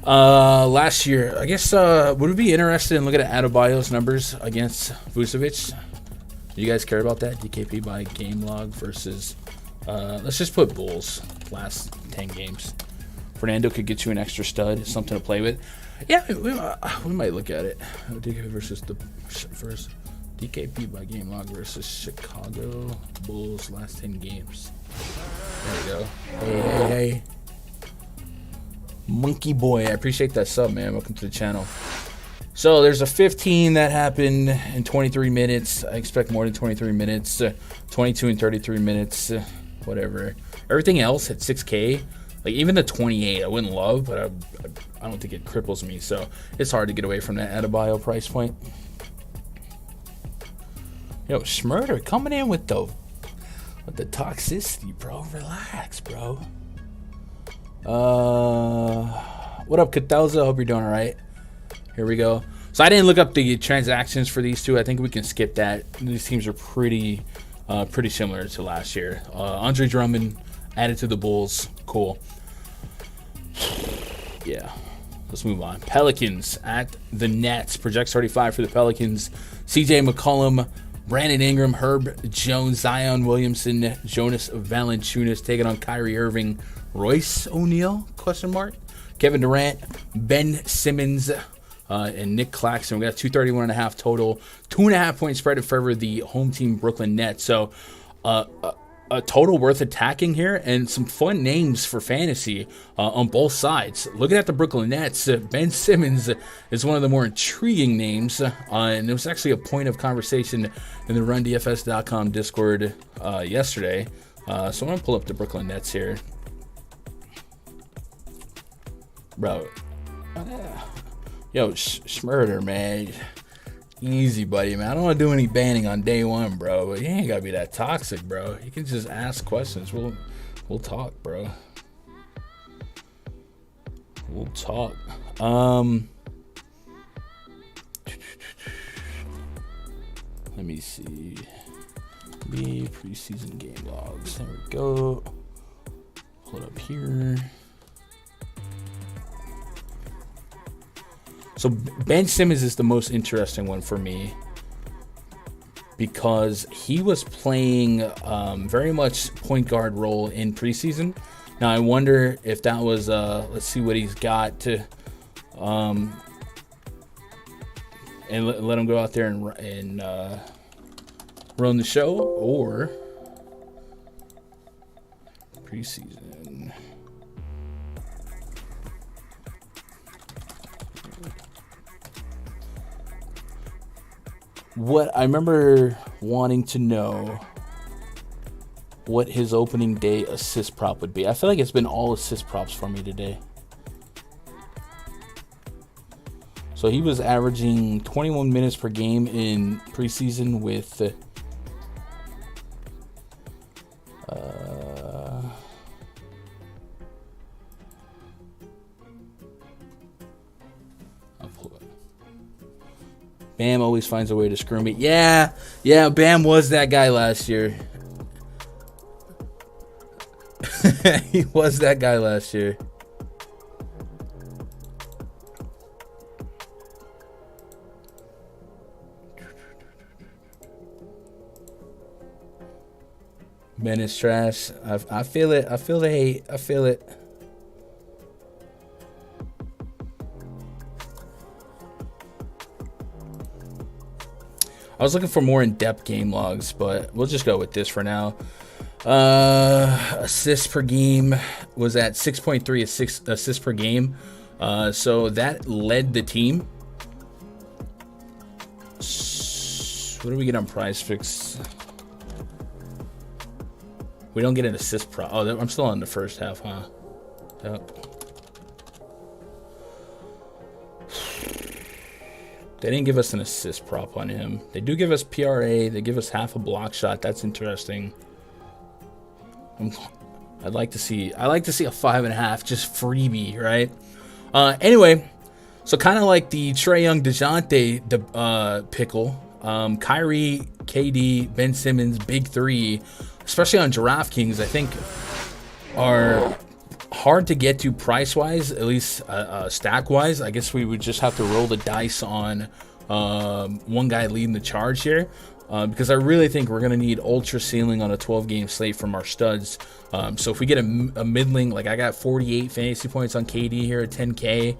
Last year, I guess, would we be interested in looking at Adebayo's numbers against Vucevic? You guys care about that? DKP by game log versus, let's just put Bulls last 10 games. Fernando could get you an extra stud, something to play with. Yeah, we might look at it. DKP versus DKP by game log versus Chicago Bulls last 10 games. There we go. Hey. Monkey Boy, I appreciate that sub, man. Welcome to the channel. So there's a 15 that happened in 23 minutes. I expect more than 23 minutes. 22 and 33 minutes. Whatever. Everything else at 6K. Like even the 28, I wouldn't love, but I don't think it cripples me. So it's hard to get away from that Adebayo price point. Yo, Schmurder coming in with the toxicity, bro. Relax, bro. What up, Cathalza? Hope you're doing all right. Here we go. So I didn't look up the transactions for these two. I think we can skip that. These teams are pretty similar to last year. Andre Drummond added to the Bulls. Cool. Yeah. Let's move on. Pelicans at the Nets. Projects 35 for the Pelicans. CJ McCollum, Brandon Ingram, Herb Jones, Zion Williamson, Jonas Valanciunas taking on Kyrie Irving, Royce O'Neal, ? Kevin Durant, Ben Simmons, and Nick Claxton. We got 231.5 total. 2.5 point spread in favor of the home team Brooklyn Nets. So a total worth attacking here, and some fun names for fantasy on both sides. Looking at the Brooklyn Nets, Ben Simmons is one of the more intriguing names, and it was actually a point of conversation in the RunDFS.com Discord yesterday. So I'm going to pull up the Brooklyn Nets here. Bro. Yo, Schmurder, man. Easy, buddy, man. I don't want to do any banning on day one, bro. But you ain't got to be that toxic, bro. You can just ask questions. We'll talk, bro. We'll talk. Let me see. The preseason game logs. There we go. Pull it up here. So Ben Simmons is the most interesting one for me because he was playing very much point guard role in preseason. Now I wonder if that was let's see what he's got to and let him go out there and run the show, or preseason. What I remember wanting to know what his opening day assist prop would be. I feel like it's been all assist props for me today. So he was averaging 21 minutes per game in preseason with Bam always finds a way to screw me. Yeah, Bam was that guy last year. He was that guy last year. Man is trash. I feel it. I feel the hate. I feel it. I was looking for more in-depth game logs, but we'll just go with this for now. Assists per game was at 6.3 assists per game. So that led the team. What do we get on PrizePicks? We don't get an assist pro. Oh, I'm still on the first half, huh? Yep. They didn't give us an assist prop on him. They do give us PRA. They give us half a block shot. That's interesting. I'd like to see. I like to see a 5.5, just freebie, right? Anyway, so kind of like the Trae Young DeJounte pickle. Kyrie, KD, Ben Simmons, big three, especially on DraftKings, I think are hard to get to price-wise, at least stack-wise. I guess we would just have to roll the dice on one guy leading the charge here. because I really think we're going to need ultra ceiling on a 12-game slate from our studs. So if we get a middling, like I got 48 fantasy points on KD here at 10K,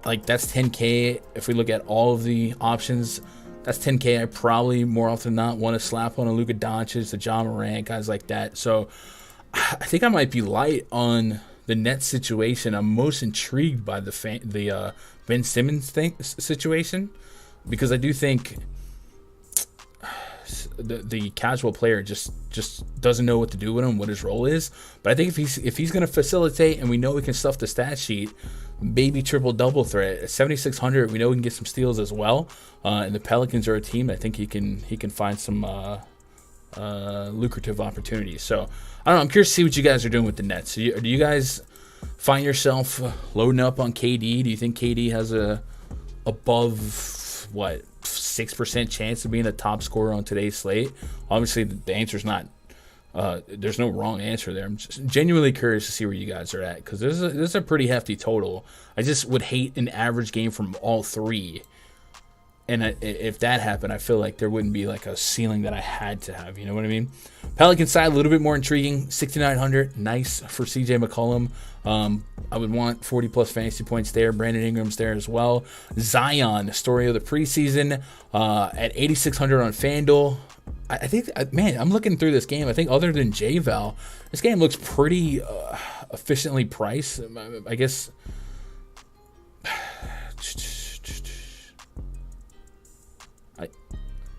like that's 10K. If we look at all of the options, that's 10K. I probably more often than not want to slap on a Luka Doncic, a John Morant, guys like that. So I think I might be light on the Nets situation. I'm most intrigued by the Ben Simmons situation, because I do think the casual player just doesn't know what to do with him, what his role is. But I think if he's going to facilitate, and we know we can stuff the stat sheet, maybe triple-double threat at 7,600, we know we can get some steals as well. And the Pelicans are a team I think he can find some lucrative opportunities. So I don't know. I'm curious to see what you guys are doing with the Nets. Do you guys find yourself loading up on KD? Do you think KD has a above 6% chance of being the top scorer on today's slate? Obviously, the answer's not. There's no wrong answer there. I'm just genuinely curious to see where you guys are at, because this is a pretty hefty total. I just would hate an average game from all three. And if that happened, I feel like there wouldn't be like a ceiling that I had to have. You know what I mean? Pelican side, a little bit more intriguing. 6,900, nice for CJ McCollum. I would want 40-plus fantasy points there. Brandon Ingram's there as well. Zion, story of the preseason, at 8,600 on FanDuel. I think, man, I'm looking through this game. I think other than J-Val, this game looks pretty efficiently priced. I guess...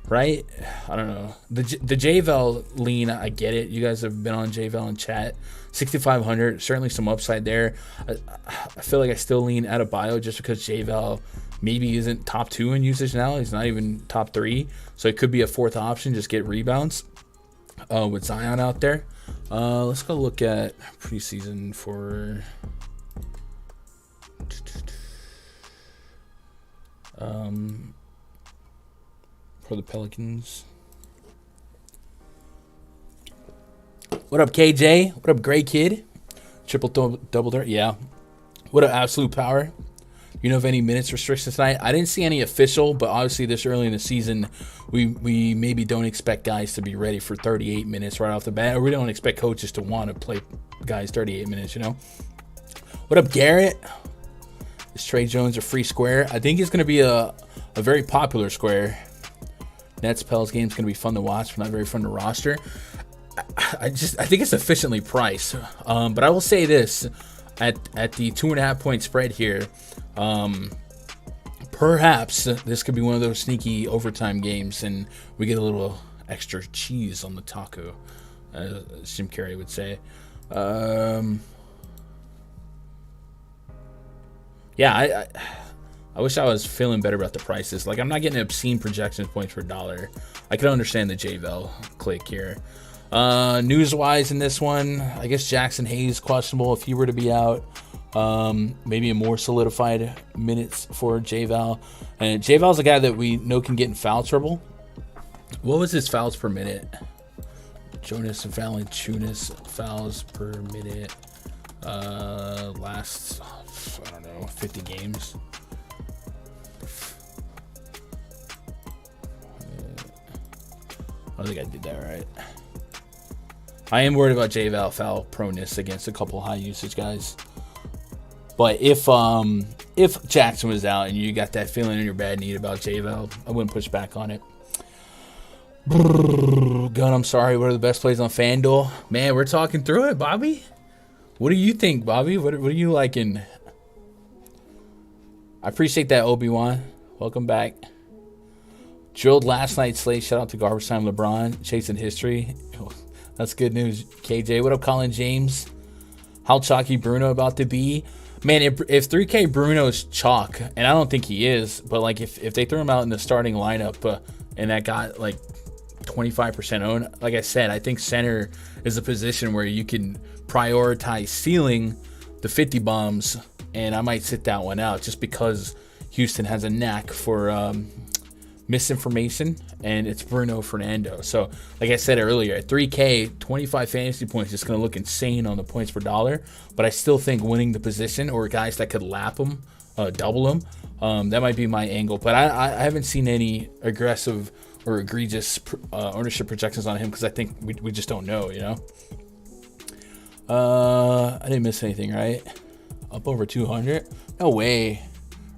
Right? I don't know. The J-Val lean, I get it. You guys have been on J-Val in chat. 6,500, certainly some upside there. I feel like I still lean out of bio just because J-Val maybe isn't top 2 in usage now. He's not even top 3. So it could be a fourth option, just get rebounds with Zion out there. Let's go look at preseason for... for the Pelicans. What up, KJ? What up, Gray Kid? Double threat, yeah. What up, Absolute Power? You know of any minutes restrictions tonight? I didn't see any official, but obviously this early in the season, we maybe don't expect guys to be ready for 38 minutes right off the bat, or we don't expect coaches to want to play guys 38 minutes, you know? What up, Garrett? Is Trey Jones a free square? I think he's going to be a very popular square. Nets Pels game is going to be fun to watch, but not very fun to roster. I think it's efficiently priced. But I will say this, at the 2.5 point spread here, perhaps this could be one of those sneaky overtime games, and we get a little extra cheese on the taco, as Jim Carrey would say. Yeah, I wish I was feeling better about the prices. Like, I'm not getting obscene projection points per dollar. I can understand the J-Vel click here. News-wise in this one, I guess Jackson Hayes questionable if he were to be out. Maybe a more solidified minutes for J-Val. And J-Val's a guy that we know can get in foul trouble. What was his fouls per minute? Jonas Valanciunas fouls per minute. Last, I don't know, 50 games. I think I did that right. I am worried about J-Val foul proneness against a couple high usage guys. But if Jackson was out and you got that feeling in your bad knee about J-Val, I wouldn't push back on it. Gun, I'm sorry. What are the best plays on FanDuel? Man, we're talking through it, Bobby. What do you think, Bobby? What are you liking? I appreciate that, Obi-Wan. Welcome back. Drilled last night's slate. Shout out to Garbage Time LeBron. Chasing history. That's good news, KJ. What up, Colin James? How chalky Bruno about to be? Man, if 3K Bruno's chalk, and I don't think he is, but like if they threw him out in the starting lineup and that got like 25% owned, like I said, I think center is a position where you can prioritize ceiling the 50 bombs, and I might sit that one out just because Houston has a knack for misinformation, and it's Bruno Fernando. So like I said earlier, at 3K, 25 fantasy points is going to look insane on the points per dollar, but I still think winning the position or guys that could lap him, double him, that might be my angle. But I haven't seen any aggressive or egregious ownership projections on him because I think we just don't know, you know. I didn't miss anything, right? Up over 200? No way.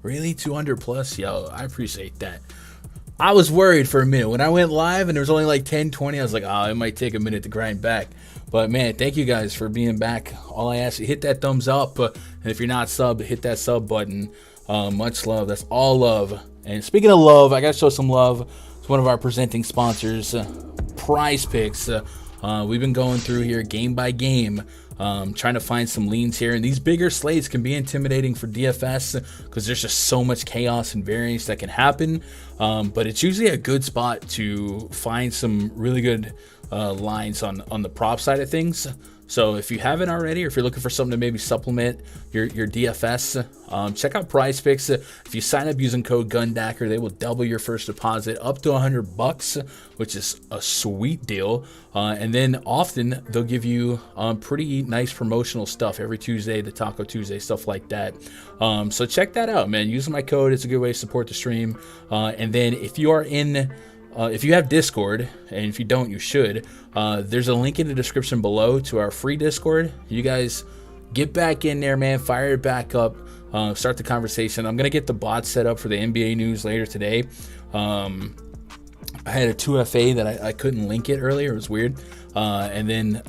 Really? 200 plus? Yo, I appreciate that. I was worried for a minute. When I went live and there was only like 10, 20, I was like, oh, it might take a minute to grind back. But, man, thank you guys for being back. All I ask you, hit that thumbs up. And if you're not subbed, hit that sub button. Much love. That's all love. And speaking of love, I got to show some love. It's one of our presenting sponsors, PrizePicks. We've been going through here game by game, trying to find some leans here. And these bigger slates can be intimidating for DFS because there's just so much chaos and variance that can happen. But it's usually a good spot to find some really good lines on the prop side of things. So if you haven't already, or if you're looking for something to maybe supplement your DFS, check out PrizePicks. If you sign up using code GUNDACKER, they will double your first deposit up to $100, which is a sweet deal. And then often they'll give you pretty nice promotional stuff every Tuesday, the Taco Tuesday, stuff like that. So check that out, man. Using my code, it's a good way to support the stream. And then if you are if you have Discord, and if you don't, you should, there's a link in the description below to our free Discord. You guys get back in there, man. Fire it back up. Start the conversation. I'm going to get the bot set up for the NBA news later today. I had a 2FA that I couldn't link it earlier. It was weird. And then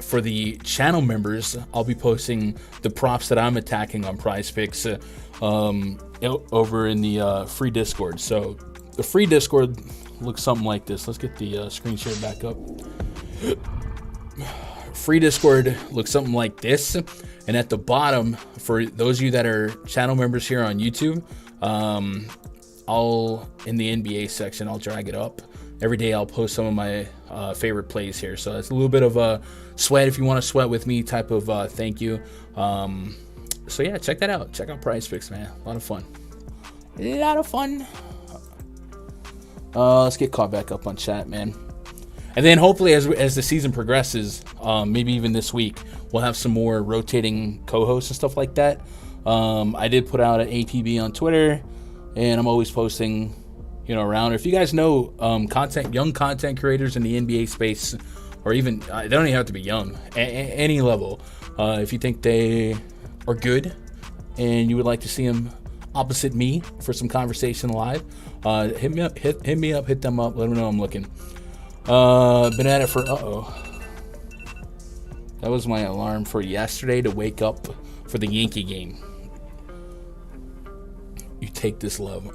for the channel members, I'll be posting the props that I'm attacking on PrizePicks over in the free Discord. So the free Discord looks something like this. Let's get the screen share back up. Free Discord looks something like this. And at the bottom, for those of you that are channel members here on YouTube, I'll, in the NBA section, I'll drag it up. Every day I'll post some of my favorite plays here. So it's a little bit of a sweat if you want to sweat with me type of thank you. So yeah, check that out. Check out PrizePicks, man. A lot of fun. A lot of fun. Let's get caught back up on chat, man. And then hopefully as the season progresses, maybe even this week, we'll have some more rotating co-hosts and stuff like that. I did put out an APB on Twitter, and I'm always posting, around. If you guys know young content creators in the NBA space, or even, they don't even have to be young, any level. If you think they are good and you would like to see them opposite me for some conversation live, hit me up, hit them up, let them know I'm looking. Been at it for, that was my alarm for yesterday to wake up for the Yankee game. You take this love.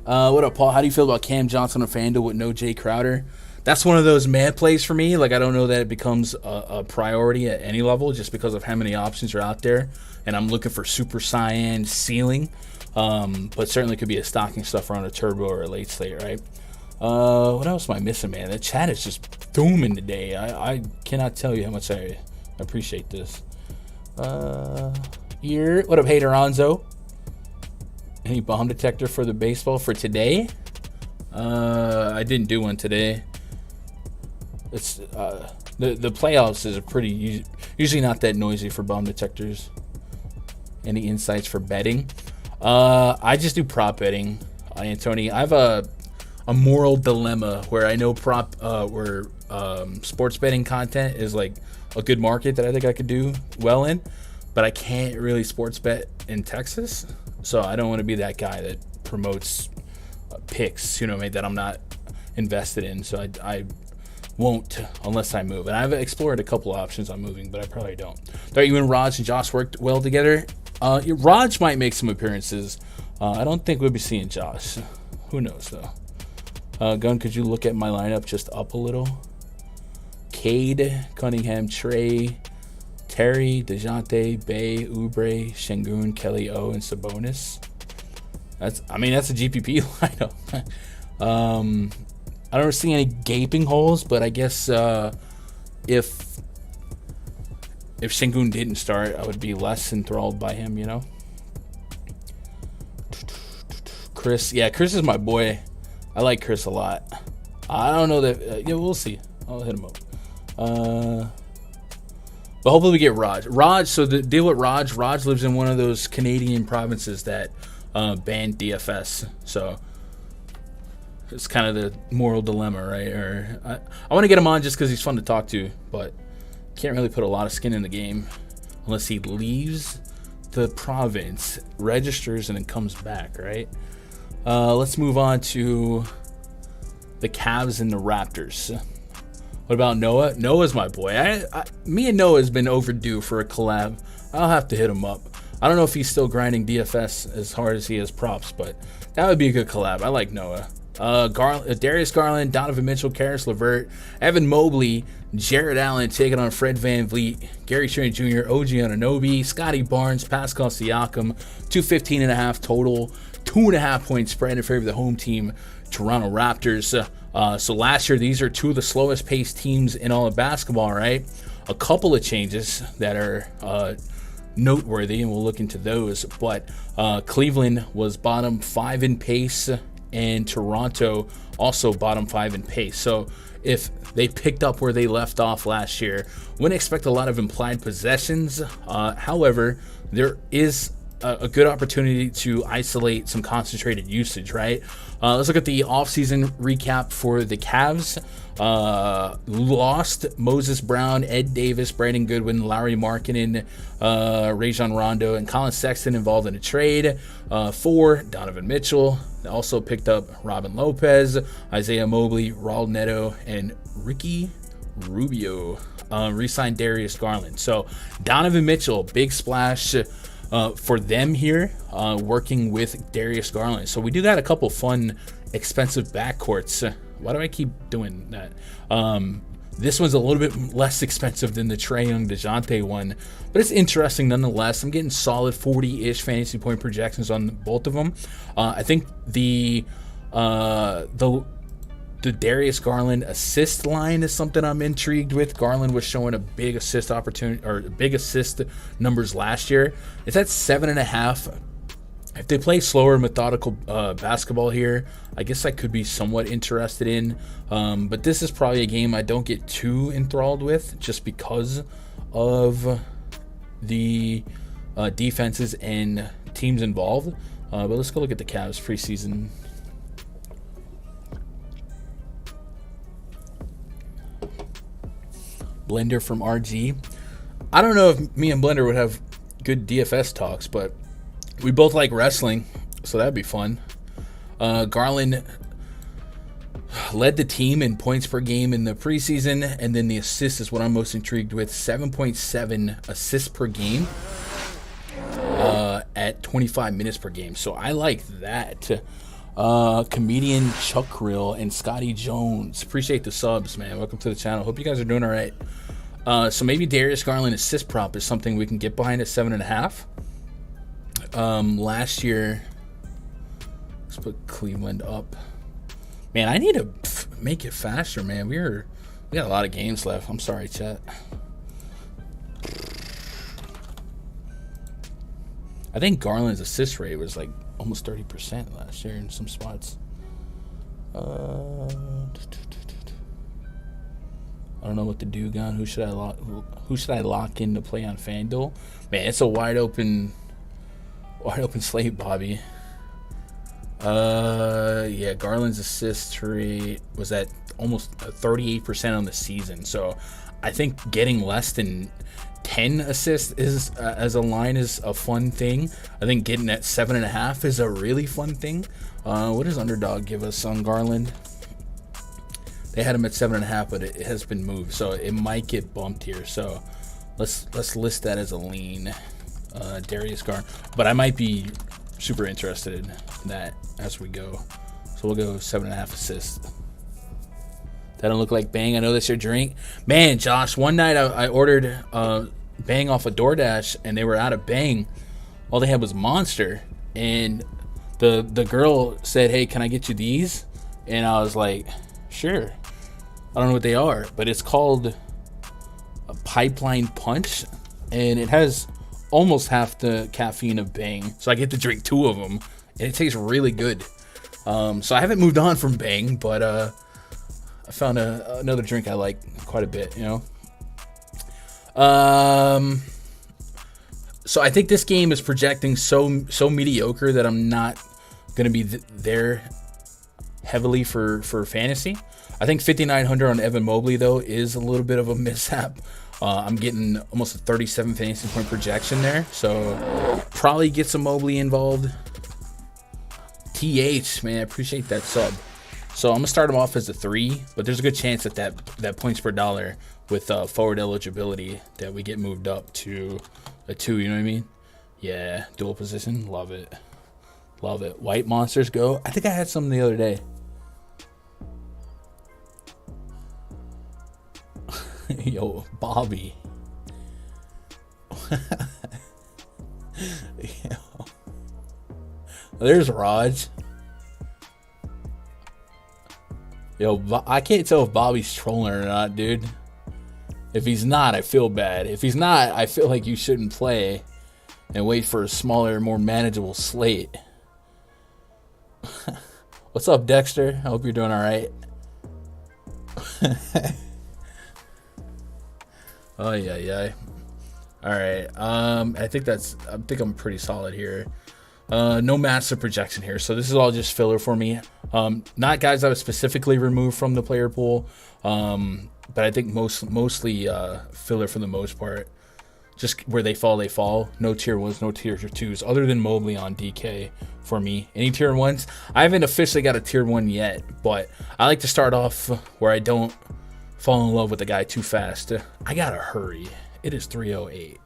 What up, Paul? How do you feel about Cam Johnson on FanDuel with no Jay Crowder? That's one of those mad plays for me. Like, I don't know that it becomes a priority at any level just because of how many options are out there. And I'm looking for super cyan ceiling. But certainly could be a stocking stuffer on a turbo or a late slate, right? What else am I missing, man? The chat is just booming today. I cannot tell you how much I appreciate this. Here. What up, Hater Onzo? Any bomb detector for the baseball for today? I didn't do one today. It's the playoffs is usually not that noisy for bomb detectors. Any insights for betting? I just do prop betting, Antony. I have a moral dilemma where I know sports betting content is like a good market that I think I could do well in, but I can't really sports bet in Texas. So I don't want to be that guy that promotes picks, that I'm not invested in. So I won't unless I move. And I've explored a couple options on moving, but I probably don't. Thought you and Raj and Josh worked well together. Raj might make some appearances. I don't think we'll be seeing Josh. Who knows, though? Gunn, could you look at my lineup just up a little? Cade, Cunningham, Trey, Terry, DeJounte, Bay, Oubre, Şengün, Kelly O, and Sabonis. That's a GPP lineup. I don't see any gaping holes, but I guess if Şengün didn't start, I would be less enthralled by him, Chris, Chris is my boy. I like Chris a lot. I don't know that. We'll see. I'll hit him up. But hopefully we get Raj. So the deal with Raj lives in one of those Canadian provinces that banned DFS. So it's kind of the moral dilemma, right? Or I want to get him on just because he's fun to talk to, but can't really put a lot of skin in the game unless he leaves the province, registers, and then comes back, right? Let's move on to the Cavs and the Raptors. What about Noah? Noah's my boy. Me and Noah has been overdue for a collab. I'll have to hit him up. I don't know if he's still grinding DFS as hard as he is props, but that would be a good collab. I like Noah. Darius Garland, Donovan Mitchell, Karis LeVert, Evan Mobley, Jared Allen taking on Fred VanVleet, Gary Trent Jr., OG Anunoby, Scotty Barnes, Pascal Siakam, 215.5 total, 2.5 point spread in favor of the home team, Toronto Raptors. So last year, these are two of the slowest paced teams in all of basketball, right? A couple of changes that are noteworthy, and we'll look into those. But Cleveland was bottom 5 in pace, and Toronto also bottom 5 in pace. So if they picked up where they left off last year, wouldn't expect a lot of implied possessions. However, there is a good opportunity to isolate some concentrated usage, right? Let's look at the offseason recap for the Cavs. Lost Moses Brown, Ed Davis, Brandon Goodwin, Larry Markkinen, Rajon Rondo, and Colin Sexton involved in a trade for Donovan Mitchell. They also picked up Robin Lopez, Isaiah Mobley, Raul Neto, and Ricky Rubio. Re-signed Darius Garland. So Donovan Mitchell, big splash for them here, working with Darius Garland. So we do got a couple fun, expensive backcourts. Why do I keep doing that? This one's a little bit less expensive than the Trae Young DeJounte one, but it's interesting nonetheless. I'm getting solid 40-ish fantasy point projections on both of them. I think the Darius Garland assist line is something I'm intrigued with. Garland was showing a big assist opportunity, or big assist numbers last year. It's at 7.5. If they play slower, methodical basketball here, I guess I could be somewhat interested in. But this is probably a game I don't get too enthralled with, just because of the defenses and teams involved. But let's go look at the Cavs preseason. Blender from RG. I don't know if me and Blender would have good DFS talks, but we both like wrestling, so that'd be fun. Garland led the team in points per game in the preseason, and then the assist is what I'm most intrigued with. 7.7 assists per game at 25 minutes per game. So I like that. Comedian Chuck Rill and Scotty Jones. Appreciate the subs, man. Welcome to the channel. Hope you guys are doing all right. So maybe Darius Garland assist prop is something we can get behind at 7.5. Last year, let's put Cleveland up. Man, I need to make it faster, man. We got a lot of games left. I'm sorry, chat. I think Garland's assist rate was like almost 30% last year in some spots. I don't know what to do, Gun. Who should I lock in to play on FanDuel? Man, it's a wide open slate, Bobby. Yeah, Garland's assist rate was at almost 38% on the season. So I think getting less than 10 assists is as a line is a fun thing. I think getting at 7.5 is a really fun thing. What does Underdog give us on Garland? They had him at 7.5, but it has been moved, so it might get bumped here. So let's list that as a lean. Darius Garland, but I might be super interested in that as we go. So we'll go 7.5 assists. That don't look like Bang. I know that's your drink. Man, Josh, one night I ordered Bang off of DoorDash, and they were out of Bang. All they had was Monster. And the girl said, hey, can I get you these? And I was like, sure. I don't know what they are, but it's called a Pipeline Punch. And it has almost half the caffeine of Bang. So I get to drink 2 of them. And it tastes really good. So I haven't moved on from Bang, but I found another drink I like quite a bit, you know. So I think this game is projecting so mediocre that I'm not going to be there heavily for fantasy. I think 5,900 on Evan Mobley, though, is a little bit of a mishap. I'm getting almost a 37 fantasy point projection there, so probably get some Mobley involved. TH, man, I appreciate that sub. So I'm going to start him off as a 3, but there's a good chance that points per dollar with forward eligibility that we get moved up to a 2, you know what I mean? Yeah, dual position, love it. Love it. White monsters go. I think I had some the other day. Yo, Bobby. Yo. There's Raj. Yo, I can't tell if Bobby's trolling or not, dude. If he's not, I feel bad. If he's not, I feel like you shouldn't play and wait for a smaller, more manageable slate. What's up, Dexter? I hope you're doing all right. Oh yeah. All right. I think I'm pretty solid here. No massive projection here, so this is all just filler for me. Not guys I would specifically remove from the player pool, but I think mostly filler for the most part. Just where they fall. No tier 1s, no tier 2s, other than Mobley on DK for me. Any tier 1s? I haven't officially got a tier 1 yet, but I like to start off where I don't fall in love with the guy too fast. I gotta hurry. It is 3:08.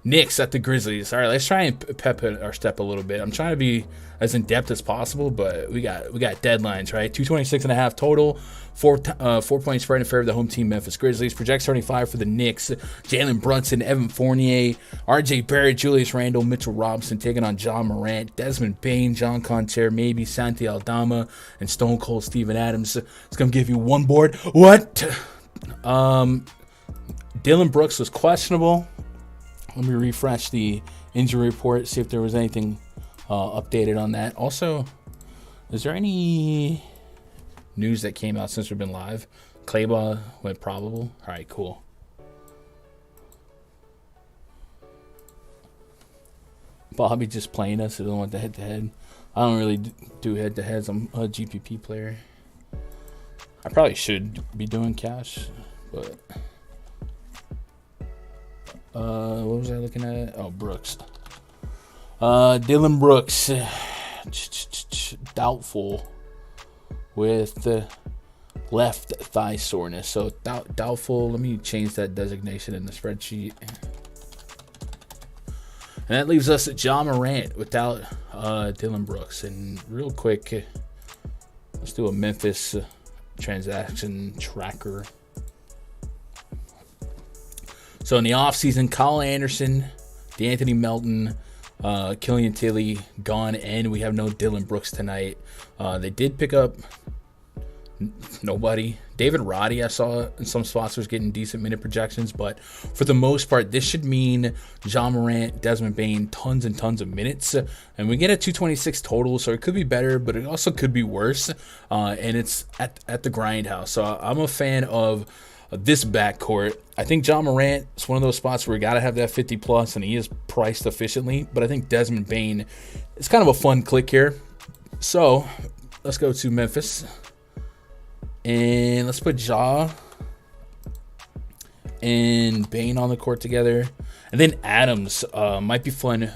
Knicks at the Grizzlies. All right, let's try and pep our step a little bit. I'm trying to be as in depth as possible, but we got deadlines, right? 226.5 total, 4-point spread in favor of the home team Memphis Grizzlies. Project 75 for the Knicks. Jalen Brunson, Evan Fournier, R.J. Barrett, Julius Randle, Mitchell Robinson taking on John Morant, Desmond Bane, John Conter, maybe Santi Aldama, and Stone Cold Steven Adams. It's gonna give you one board. What? Dylan Brooks was questionable. Let me refresh the injury report, see if there was anything updated on that. Also, is there any news that came out since we've been live? Clayball went probable. All right, cool. Bobby just playing us. I don't want the head-to-head. I don't really do head-to-heads. I'm a GPP player. I probably should be doing cash, but... what was I looking at? Oh, Brooks. Dylan Brooks, doubtful with left thigh soreness. So doubtful. Let me change that designation in the spreadsheet. And that leaves us at John Morant without Dylan Brooks. And real quick, let's do a Memphis transaction tracker. So in the offseason, Kyle Anderson, DeAnthony Melton, Killian Tilly gone, and we have no Dylan Brooks tonight. They did pick up nobody. David Roddy, I saw in some spots, was getting decent minute projections, but for the most part, this should mean John Morant, Desmond Bane, tons and tons of minutes. And we get a 226 total, so it could be better, but it also could be worse. And it's at the grindhouse. So I'm a fan of this backcourt. I think John Morant is one of those spots where you got to have that 50 plus, and he is priced efficiently. But I think Desmond Bane is kind of a fun click here. So let's go to Memphis, and let's put Ja and Bane on the court together, and then Adams might be fun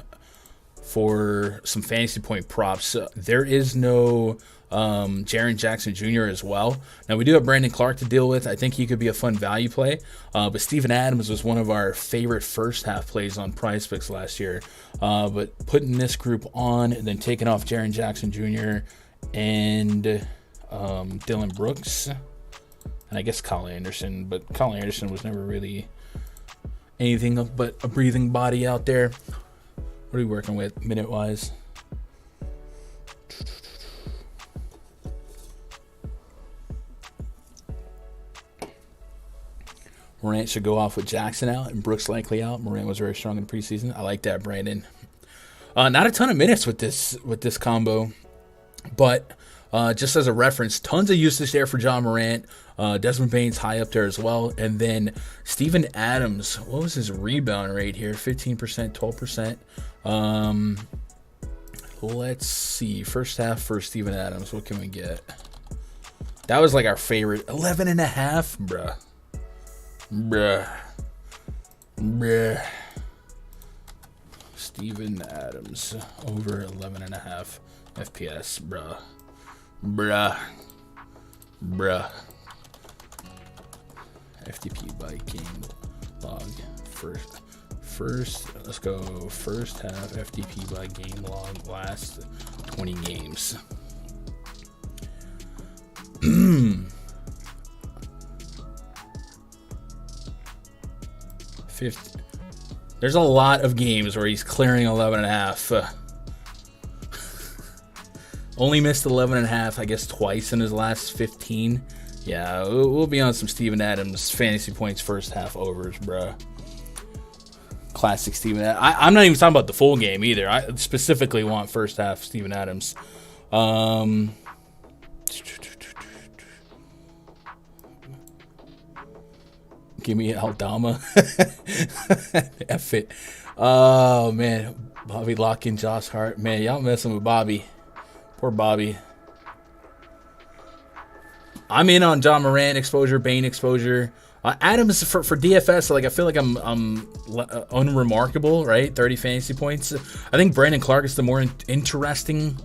for some fantasy point props. There is no Jaren Jackson Jr. as well. Now, we do have Brandon Clark to deal with. I think he could be a fun value play. But Steven Adams was one of our favorite first half plays on PrizePicks last year. But putting this group on and then taking off Jaren Jackson Jr. and Dylan Brooks, and I guess Kyle Anderson. But Kyle Anderson was never really anything but a breathing body out there. What are we working with minute-wise? Morant should go off with Jackson out and Brooks likely out. Morant was very strong in the preseason. I like that, Brandon. Not a ton of minutes with this combo, but just as a reference, tons of usage there for John Morant. Desmond Bane's high up there as well. And then Steven Adams, what was his rebound rate here? 15%, 12%. let's see. First half for Steven Adams. What can we get? That was like our favorite. 11.5? Bruh. Steven Adams over 11.5 FPS. Bruh. FTP by game log. First, let's go. First half FTP by game log, last 20 games. 50. There's a lot of games where he's clearing 11.5. Only missed 11.5, I guess, twice in his last 15. Yeah, we'll be on some Steven Adams fantasy points first half overs, bruh. Classic Steven Adams. I'm not even talking about the full game either. I specifically want first half Steven Adams. Give me Aldama. F it. Oh, man. Bobby Locken, Josh Hart. Man, y'all messing with Bobby. Poor Bobby. I'm in on John Morant exposure, Bane exposure. Adams for DFS, like I feel like I'm unremarkable, right? 30 fantasy points. I think Brandon Clark is the more interesting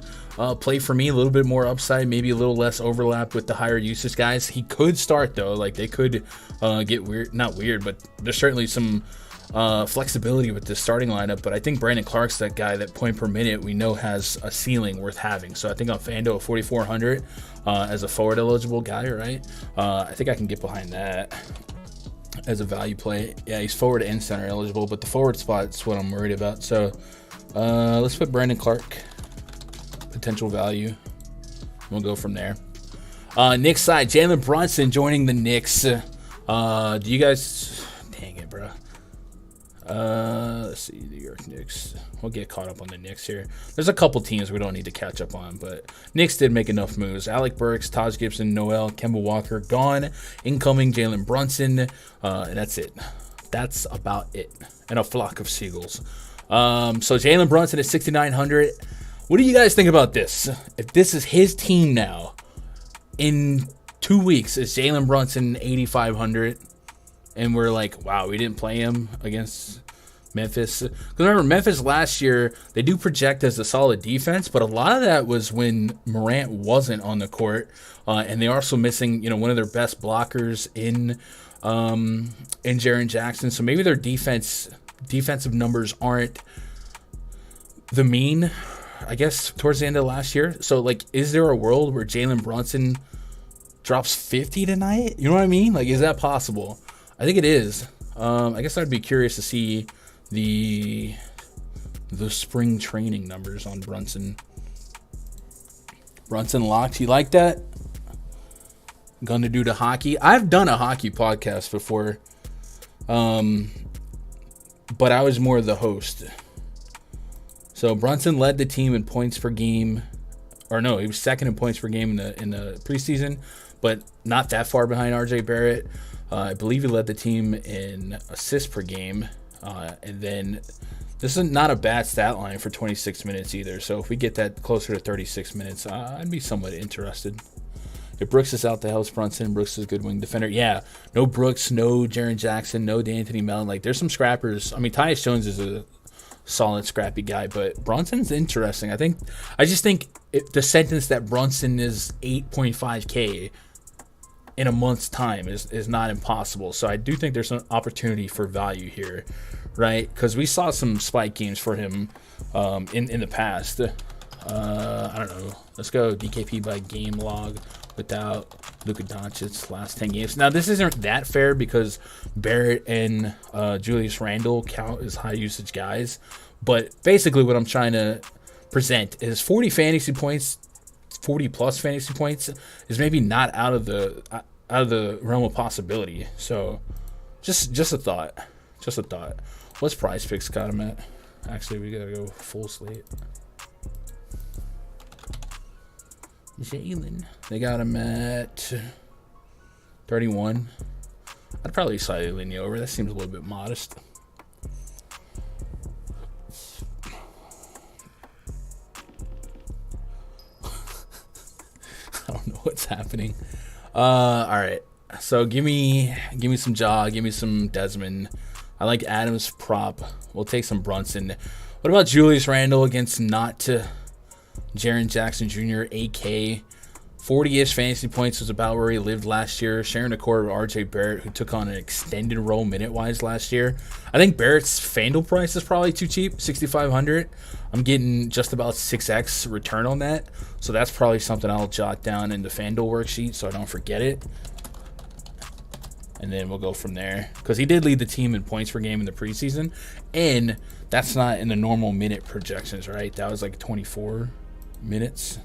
play for me. A little bit more upside, maybe a little less overlap with the higher usage guys. He could start though, like they could get weird, not weird, but there's certainly some flexibility with this starting lineup. But I think Brandon Clark's that guy that point per minute we know has a ceiling worth having. So I think on FanDuel 4,400 as a forward eligible guy, right? I think I can get behind that as a value play. Yeah, he's forward and center eligible, but the forward spot's what I'm worried about. So let's put Brandon Clark, potential value. We'll go from there. Knicks side, Jalen Brunson joining the Knicks. Do you guys... Dang it, bro. Let's see, New York Knicks. We'll get caught up on the Knicks here. There's a couple teams we don't need to catch up on, but Knicks did make enough moves. Alec Burks, Taj Gibson, Noel, Kemba Walker gone. Incoming Jalen Brunson, and that's it. That's about it. And a flock of seagulls. So Jalen Brunson at 6,900. What do you guys think about this? If this is his team now, in 2 weeks, is Jalen Brunson 8,500? And we're like, wow, we didn't play him against Memphis. Because remember, Memphis last year, they do project as a solid defense, but a lot of that was when Morant wasn't on the court. And they're also missing, one of their best blockers in Jaren Jackson. So maybe their defensive numbers aren't the mean, I guess, towards the end of last year. So, like, is there a world where Jalen Brunson drops 50 tonight? You know what I mean? Like, is that possible? I think it is. I guess I'd be curious to see the spring training numbers on Brunson. Brunson locked. You like that? Gonna do the hockey. I've done a hockey podcast before, but I was more the host. So Brunson led the team in points per game, or no, he was second in points per game in the preseason, but not that far behind RJ Barrett. I believe he led the team in assists per game. And then this is not a bad stat line for 26 minutes either. So if we get that closer to 36 minutes, I'd be somewhat interested. If Brooks is out, the helps Brunson. Brooks is a good wing defender. Yeah, no Brooks, no Jaren Jackson, no D'Anthony Melton. Like, there's some scrappers. I mean, Tyus Jones is a solid, scrappy guy, but Brunson's interesting. I just think the sentence that Brunson is 8.5K in a month's time is not impossible. So I do think there's an opportunity for value here, right? Because we saw some spike games for him in the past. I don't know. Let's go DKP by game log without Luka Doncic's last 10 games. Now, this isn't that fair because Barrett and Julius Randle count as high usage guys. But basically what I'm trying to present is 40 plus fantasy points is maybe not out of the realm of possibility. So just a thought. What's PrizePicks got him at? Actually, we gotta go full slate. Jalen, they got him at 31. I'd probably slightly lean you over. That seems a little bit modest. what's happening. All right. So give me some Ja, give me some Desmond. I like Adams prop. We'll take some Brunson. What about Julius Randle against not Jaren Jackson Jr., AK? 40-ish fantasy points was about where he lived last year, sharing the court with RJ Barrett, who took on an extended role minute-wise last year. I think Barrett's FanDuel price is probably too cheap, $6,500. I'm getting just about 6x return on that, so that's probably something I'll jot down in the FanDuel worksheet so I don't forget it. And then we'll go from there, because he did lead the team in points per game in the preseason, and that's not in the normal minute projections, right? That was like 24 minutes.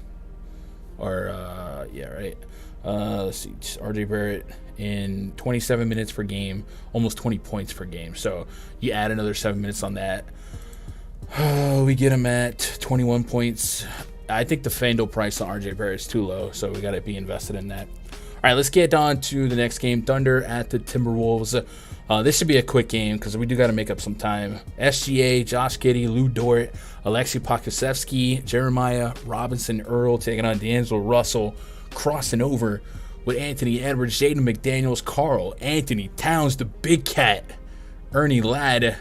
Or, yeah, right. Let's see. RJ Barrett in 27 minutes per game, almost 20 points per game. So you add another 7 minutes on that. We get him at 21 points. I think the FanDuel price on RJ Barrett is too low, so we got to be invested in that. All right, let's get on to the next game. Thunder at the Timberwolves. This should be a quick game because we do got to make up some time. SGA, Josh Giddey, Lou Dort, Alexei Pokusevski, Jeremiah Robinson Earl taking on D'Angelo Russell, crossing over with Anthony Edwards, Jaden McDaniels, Karl Anthony Towns, the Big Cat, Ernie Ladd,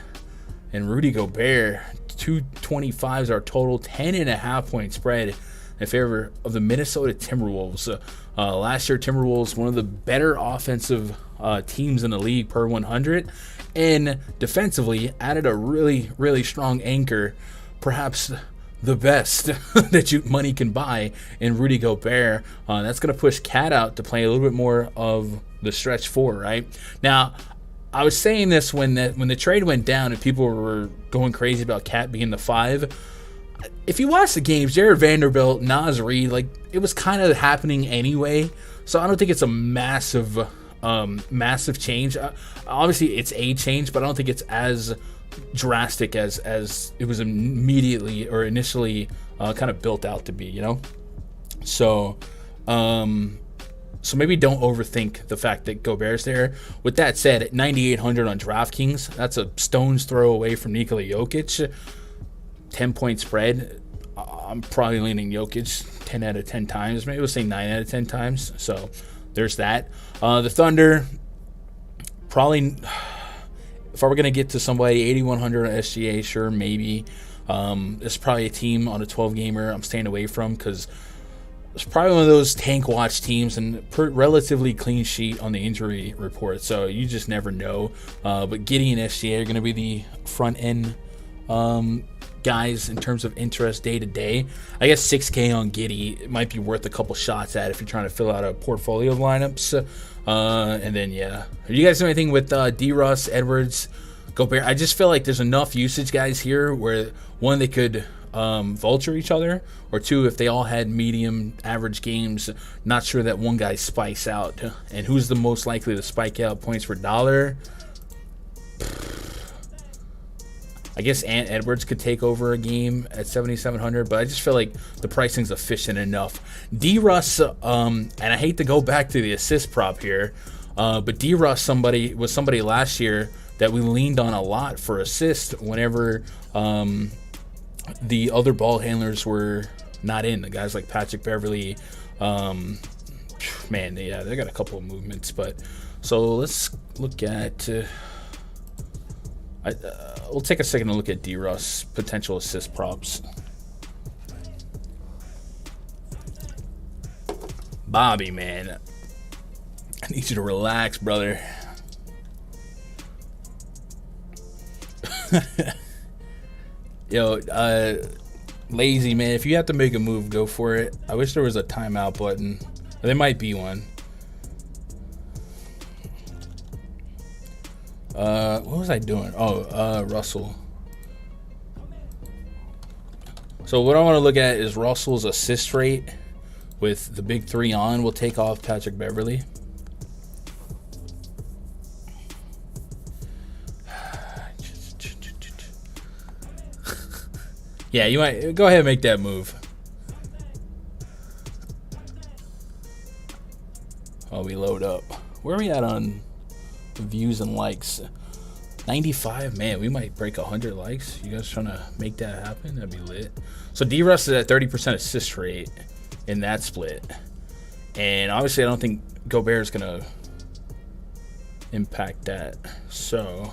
and Rudy Gobert. 225s are total, 10.5 point spread in favor of the Minnesota Timberwolves. Last year, Timberwolves, one of the better offensive teams in the league per 100, and defensively added a really, really strong anchor, perhaps the best that money can buy in Rudy Gobert. That's going to push Cat out to play a little bit more of the stretch four, right? Now, I was saying this when the trade went down and people were going crazy about Cat being the 5. If you watch the games, Jared Vanderbilt, Naz Reid, like, it was kind of happening anyway. So I don't think it's a massive change. Obviously, it's a change, but I don't think it's as drastic as it was immediately or initially kind of built out to be, you know? So maybe don't overthink the fact that Gobert's there. With that said, at 9,800 on DraftKings, that's a stone's throw away from Nikola Jokic. 10-point spread. I'm probably leaning Jokic 10 out of 10 times. Maybe we'll say 9 out of 10 times. So there's that. The Thunder, probably, if I were going to get to somebody, 8,100 on SGA, sure, maybe. It's probably a team on a 12-gamer I'm staying away from because it's probably one of those tank watch teams and relatively clean sheet on the injury report. So you just never know. But Giddey and SGA are going to be the front end guys in terms of interest day to day. I guess 6K on Giddey, it might be worth a couple shots at if you're trying to fill out a portfolio of lineups. And then, yeah. Are you guys doing anything with D-Russ, Edwards, Gobert? I just feel like there's enough usage guys here where, one, they could vulture each other, or two, if they all had medium average games, not sure that one guy spikes out. And who's the most likely to spike out points per dollar? I guess Ant Edwards could take over a game at 7,700, but I just feel like the pricing's efficient enough. D-Russ, and I hate to go back to the assist prop here, but D-Russ was somebody last year that we leaned on a lot for assist whenever the other ball handlers were not in. The guys like Patrick Beverly, man, they got a couple of movements. But so let's look at. We'll take a second to look at D-Russ potential assist props. Bobby, man, I need you to relax, brother. Yo, lazy, man. If you have to make a move, go for it. I wish there was a timeout button. There might be one. What was I doing? Russell. So what I want to look at is Russell's assist rate with the big three on. We'll take off Patrick Beverly. Yeah, you might go ahead and make that move. Oh, we load up. Where are we at on views and likes? 95. Man, we might break 100 likes. You guys trying to make that happen? That'd be lit. So D-Russ is at 30% assist rate in that split. And obviously, I don't think Gobert is going to impact that. So,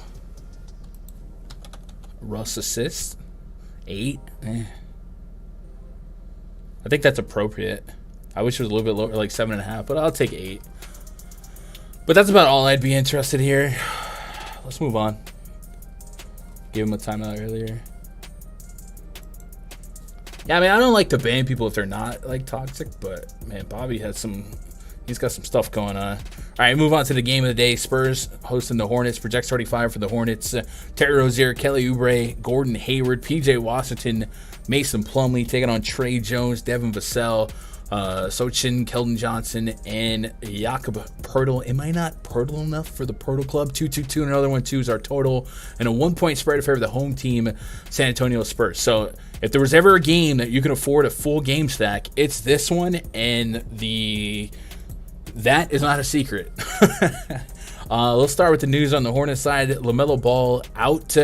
Russ assists, 8. I think that's appropriate. I wish it was a little bit lower, like 7.5, but I'll take 8. But that's about all I'd be interested here. Let's move on. Give him a timeout earlier. Yeah, I mean, I don't like to ban people if they're not, like, toxic, but, man, Bobby has he's got some stuff going on. All right, move on to the game of the day. Spurs hosting the Hornets. Project 35 for the Hornets. Terry Rozier, Kelly Oubre, Gordon Hayward, P.J. Washington, Mason Plumlee taking on Trey Jones, Devin Vassell, Sochin, Keldon Johnson, and Jakob Poeltl. Am I not Poeltl enough for the Poeltl Club? 2-2-2, another 1-2 is our total, and a 1-point spread in favor of the home team, San Antonio Spurs. So if there was ever a game that you can afford a full game stack, it's this one, and that is not a secret. Let's start with the news on the Hornets side. LaMelo Ball out,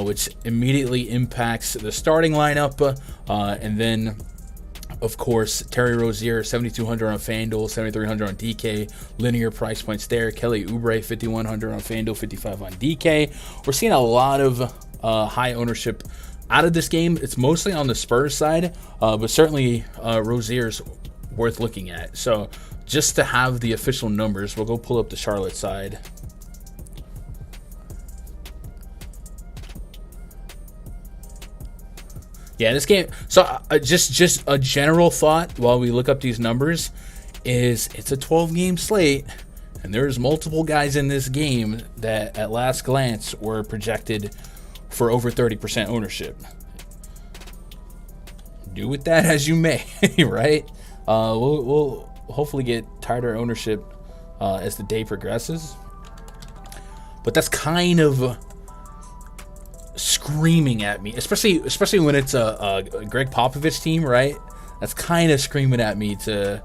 which immediately impacts the starting lineup, and then, of course, Terry Rozier, 7,200 on FanDuel, 7,300 on DK. Linear price points there. Kelly Oubre, 5,100 on FanDuel, 55 on DK. We're seeing a lot of high ownership out of this game. It's mostly on the Spurs side, but certainly Rozier's worth looking at. So just to have the official numbers, we'll go pull up the Charlotte side. Yeah, this game. So just a general thought while we look up these numbers is it's a 12-game slate, and there's multiple guys in this game that at last glance were projected for over 30% ownership. Do with that as you may, right? We'll hopefully get tighter ownership as the day progresses. But that's kind of screaming at me, especially when it's a Greg Popovich team, right? That's kind of screaming at me to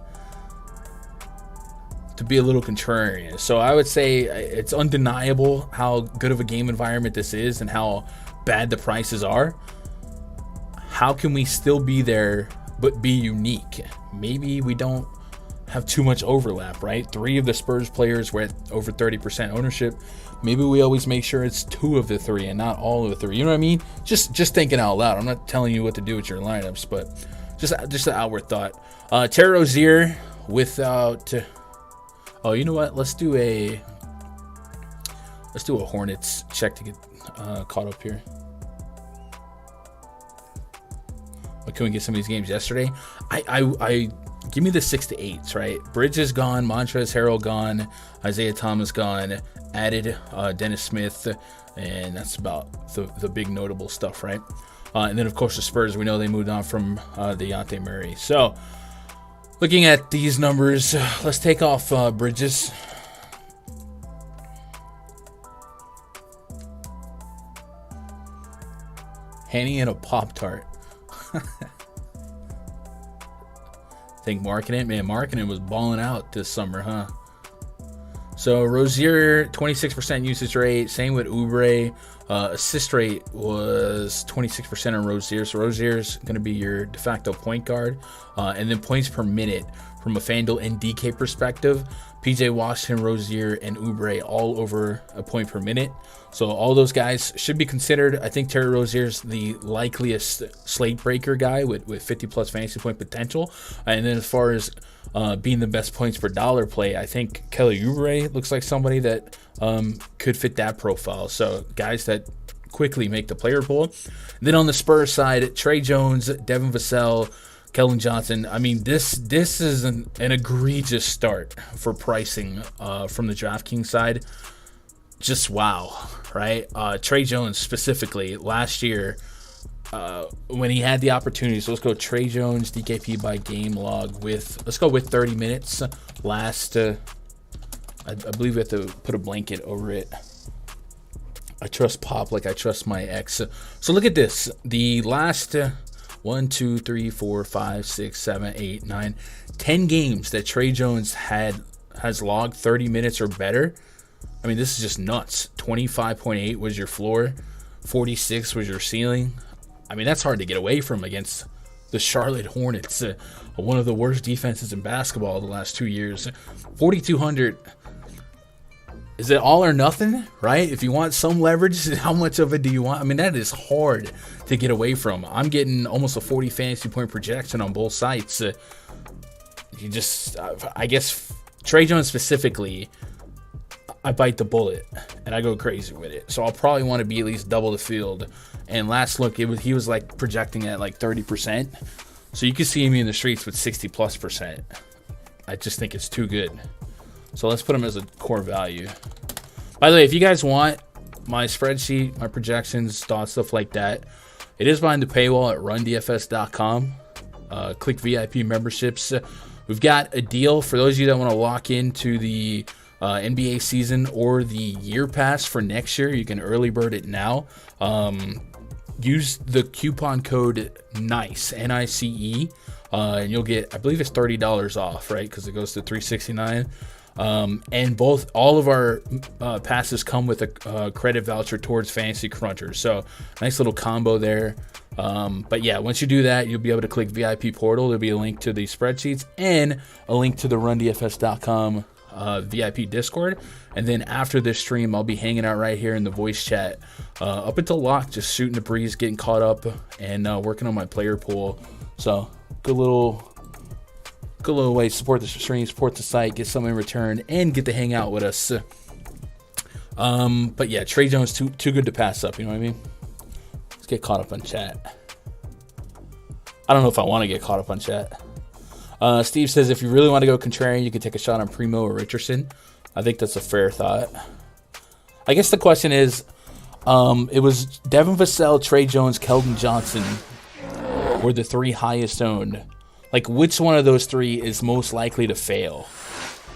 be a little contrarian. So I would say it's undeniable how good of a game environment this is and how bad the prices are. How can we still be there but be unique? Maybe we don't have too much overlap, right? 3 of the Spurs players were at over 30% ownership. Maybe we always make sure it's 2 of the 3 and not all of the 3. You know what I mean? Just thinking out loud. I'm not telling you what to do with your lineups, but just an outward thought. Terry Rozier without. Oh, you know what? Let's do a Hornets check to get caught up here. Can we get some of these games yesterday? I give me the 6 to 8s, right? Bridges gone, Montrezl Harrell gone, Isaiah Thomas gone, added Dennis Smith, and that's about the big notable stuff, right? And then, of course, the Spurs, we know they moved on from Dejounte Murray. So, looking at these numbers, let's take off Bridges. Henny and a Pop-Tart. Think Markkanen? Man, Markkanen was balling out this summer, huh? So Rozier, 26% usage rate. Same with Oubre. Assist rate was 26% on Rozier. So Rozier's going to be your de facto point guard. And then points per minute from a FanDuel and DK perspective. PJ Washington, Rozier, and Oubre all over a point per minute. So all those guys should be considered. I think Terry Rozier's the likeliest slate breaker guy with 50-plus fantasy point potential. And then as far as being the best points per dollar play, I think Kelly Oubre looks like somebody that could fit that profile. So guys that quickly make the player pool. Then on the Spurs side, Trey Jones, Devin Vassell, Keldon Johnson. I mean, this is an egregious start for pricing from the DraftKings side. Just wow, right? Trey Jones specifically last year when he had the opportunity. So let's go Trey Jones DKP by game log let's go with 30 minutes last. I believe we have to put a blanket over it. I trust Pop like I trust my ex. So look at this. The last 1, 2, 3, 4, 5, 6, 7, 8, 9, 10 games that Trey Jones has logged 30 minutes or better. I mean, this is just nuts. 25.8 was your floor. 46 was your ceiling. I mean, that's hard to get away from against the Charlotte Hornets, one of the worst defenses in basketball the last 2 years. 4,200. Is it all or nothing, right? If you want some leverage, how much of it do you want? I mean, that is hard to get away from. I'm getting almost a 40 fantasy point projection on both sites. I guess Trey Jones specifically, I bite the bullet and I go crazy with it. So I'll probably want to be at least double the field. And last look, he was like projecting at like 30%. So you can see me in the streets with 60+%. I just think it's too good. So let's put him as a core value. By the way, if you guys want my spreadsheet, my projections, thoughts, stuff like that, it is behind the paywall at rundfs.com. Click VIP memberships. We've got a deal for those of you that want to lock into the NBA season or the year pass for next year. You can early bird it now. Use the coupon code NICE, N-I-C-E, and you'll get, I believe it's $30 off, right? Because it goes to $369. And all of our passes come with a credit voucher towards Fantasy Crunchers. So nice little combo there. But yeah, once you do that, you'll be able to click VIP portal. There'll be a link to the spreadsheets and a link to the rundfs.com VIP Discord. And then after this stream, I'll be hanging out right here in the voice chat up until lock, just shooting the breeze, getting caught up, and working on my player pool. So good little way to support the stream, support the site, get something in return, and get to hang out with us. But yeah, Trey Jones too good to pass up. You know what I mean? Let's get caught up on chat. I don't know if I want to get caught up on chat. Steve says if you really want to go contrarian, you can take a shot on Primo or Richardson. I think that's a fair thought. I guess the question is, it was Devin Vassell, Trey Jones, Keldon Johnson were the three highest owned. Like, which one of those three is most likely to fail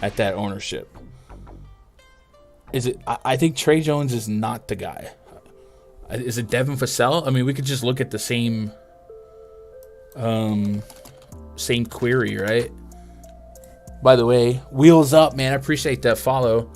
at that ownership? Is it? I think Trey Jones is not the guy. Is it Devin Vassell? I mean, we could just look at the same query, right? By the way, wheels up, man. I appreciate that follow.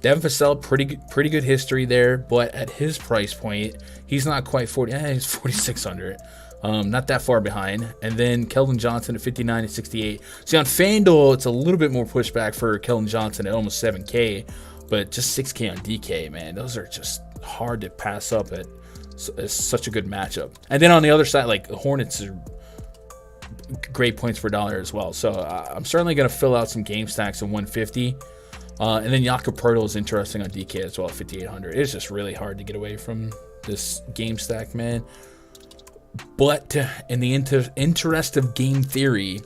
Devin Vassell, pretty good history there, but at his price point, he's not quite 40. He's 4,600. Not that far behind. And then Keldon Johnson at 59 and 68. See, on FanDuel, it's a little bit more pushback for Keldon Johnson at almost 7K, but just 6K on DK, man. Those are just hard to pass up at such a good matchup. And then on the other side, like the Hornets are great points per dollar as well. So I'm certainly going to fill out some game stacks in 150. And then Jakob Poeltl is interesting on DK as well, 5,800. It's just really hard to get away from this game stack, man. But in the interest of game theory,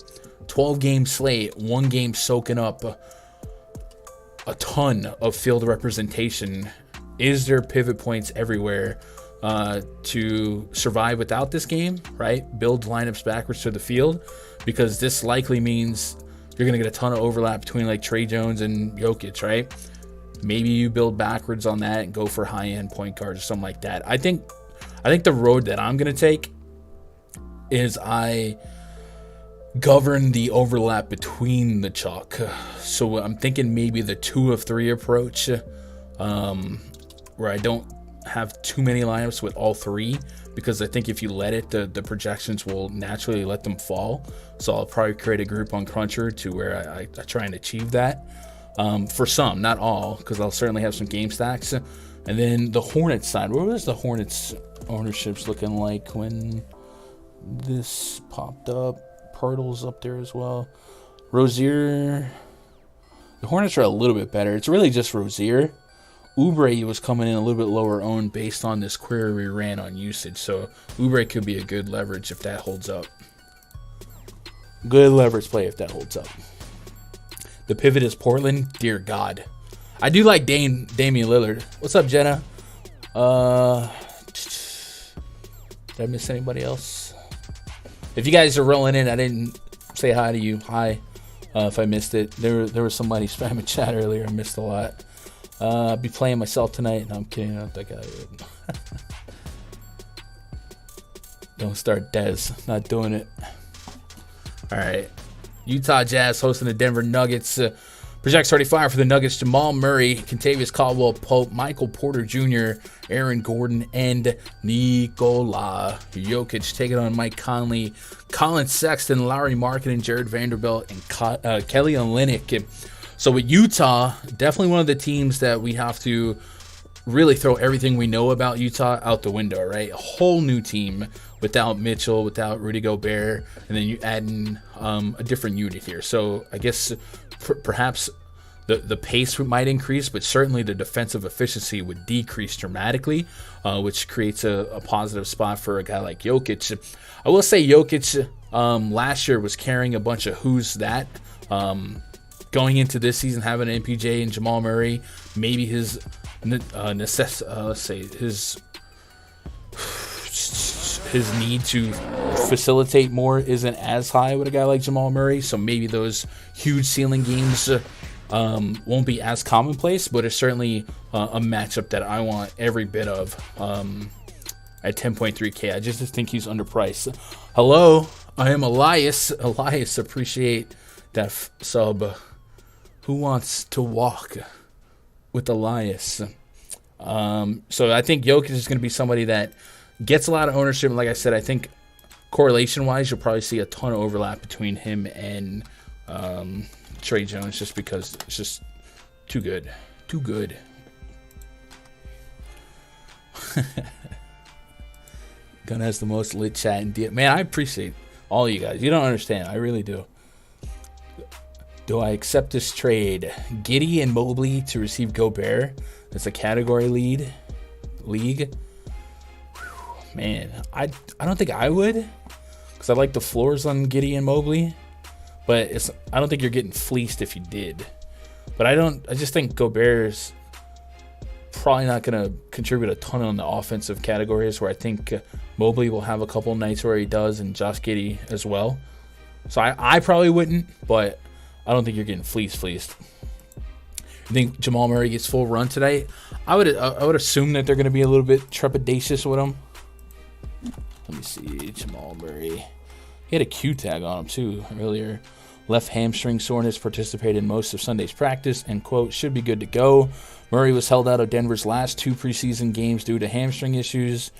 12-game slate, one game soaking up a ton of field representation. Is there pivot points everywhere to survive without this game, right? Build lineups backwards to the field, because this likely means you're going to get a ton of overlap between like Trey Jones and Jokic, right? Maybe you build backwards on that and go for high-end point guards or something like that. I think the road that I'm going to take is I govern the overlap between the chalk. So I'm thinking maybe the 2 of 3 approach, where I don't have too many lineups with all 3, because I think if you let it, the projections will naturally let them fall. So I'll probably create a group on Cruncher to where I try and achieve that. For some, not all, because I'll certainly have some game stacks. And then the Hornets side, what was the Hornets ownerships looking like when this popped up? Poeltl's up there as well. Rozier, the Hornets are a little bit better. It's really just Rozier. Oubre was coming in a little bit lower owned based on this query we ran on usage. So Oubre could be a good leverage if that holds up. Good leverage play if that holds up. The pivot is Portland. Dear God. I do like Damian Lillard. What's up, Jenna? Did I miss anybody else? If you guys are rolling in, I didn't say hi to you. Hi. If I missed it. There was somebody spamming chat earlier. I missed a lot. I'll be playing myself tonight. No, I'm kidding. I don't think I would. Don't start Dez. Not doing it. All right. Utah Jazz hosting the Denver Nuggets. Project 35 for the Nuggets, Jamal Murray, Kentavious Caldwell-Pope, Michael Porter Jr., Aaron Gordon, and Nikola Jokic taking on Mike Conley, Colin Sexton, Lauri Markkanen, Jared Vanderbilt, and Kelly Olynyk. So with Utah, definitely one of the teams that we have to really throw everything we know about Utah out the window, right? A whole new team without Mitchell, without Rudy Gobert, and then you add in a different unit here. So I guess perhaps the pace might increase, but certainly the defensive efficiency would decrease dramatically, which creates a positive spot for a guy like Jokic. I will say Jokic last year was carrying a bunch of who's that. Going into this season, having an MPJ and Jamal Murray, maybe his his need to facilitate more isn't as high with a guy like Jamal Murray, so maybe those huge ceiling games won't be as commonplace, but it's certainly a matchup that I want every bit of at 10.3K. I just think he's underpriced. Hello, I am Elias. Elias, appreciate that sub. Who wants to walk with Elias? So I think Jokic is going to be somebody that gets a lot of ownership. And like I said, I think correlation-wise, you'll probably see a ton of overlap between him and Trey Jones, just because it's just too good. Too good. Gunn has the most lit chat in DFS. Man, I appreciate all you guys. You don't understand. I really do. Do I accept this trade? Giddey and Mobley to receive Gobert. That's a category league. Man, I don't think I would, because I like the floors on Giddey and Mobley. But I don't think you're getting fleeced if you did. But I just think Gobert's probably not going to contribute a ton on the offensive categories, where I think Mobley will have a couple nights where he does, and Josh Giddey as well. So I probably wouldn't, but I don't think you're getting fleeced. You think Jamal Murray gets full run today? I would assume that they're going to be a little bit trepidatious with him. Let me see, Jamal Murray. He had a Q tag on him too earlier. Left hamstring soreness, participated in most of Sunday's practice, and quote, should be good to go. Murray was held out of Denver's last 2 preseason games due to hamstring issues.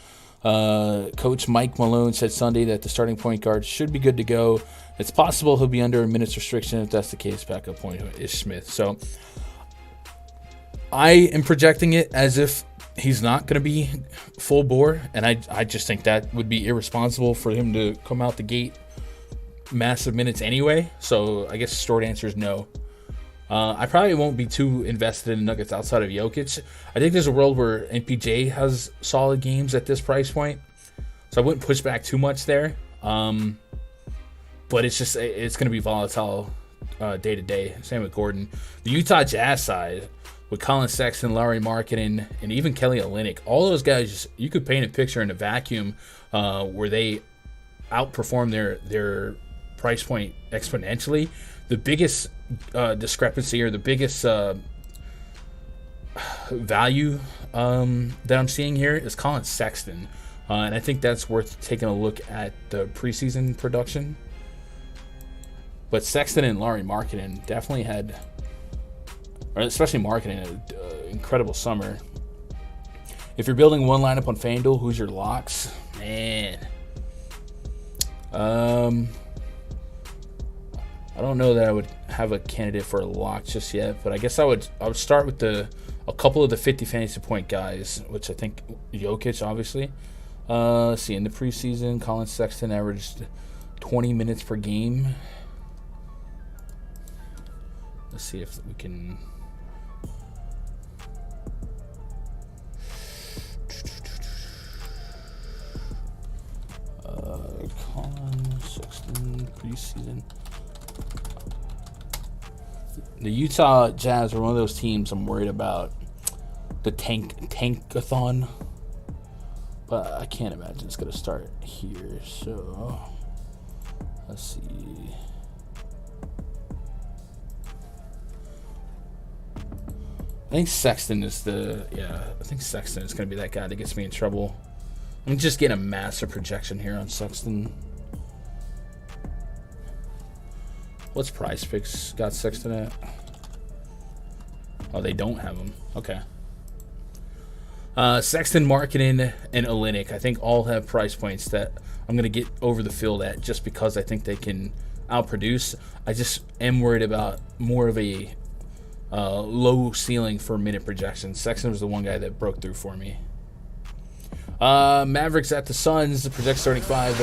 Coach Mike Malone said Sunday that the starting point guard should be good to go. It's possible he'll be under a minutes restriction. If that's the case, backup point is Smith. So I am projecting it as if he's not going to be full bore, and I just think that would be irresponsible for him to come out the gate massive minutes anyway. So I guess the short answer is no. I probably won't be too invested in Nuggets outside of Jokic. I think there's a world where MPJ has solid games at this price point, so I wouldn't push back too much there. But it's going to be volatile day to day. Same with Gordon. The Utah Jazz side with Colin Sexton, Lauri Markkanen, and even Kelly Olynyk, all those guys, you could paint a picture in a vacuum where they outperform their price point exponentially. The biggest discrepancy, or the biggest value that I'm seeing here is Colin Sexton. And I think that's worth taking a look at the preseason production. But Sexton and Lauri Markkanen definitely had, or especially Markkanen, an incredible summer. If you're building one lineup on FanDuel, who's your locks? Man. I don't know that I would have a candidate for a lock just yet, but I guess I would start with a couple of the 50 fantasy point guys, which I think Jokic, obviously. Let's see, in the preseason, Colin Sexton averaged 20 minutes per game. Let's see if we can. Colin Sexton preseason. The Utah Jazz are one of those teams I'm worried about the tankathon, but I can't imagine it's going to start here. So let's see. I think Sexton is going to be that guy that gets me in trouble. I'm just getting a massive projection here on Sexton. What's PrizePicks got Sexton at? Oh, they don't have him. Okay. Sexton, Markkanen, and Olynyk, I think all have price points that I'm going to get over the field at just because I think they can outproduce. I just am worried about more of a low ceiling for minute projections. Sexton was the one guy that broke through for me. Mavericks at the Suns. Project starting 5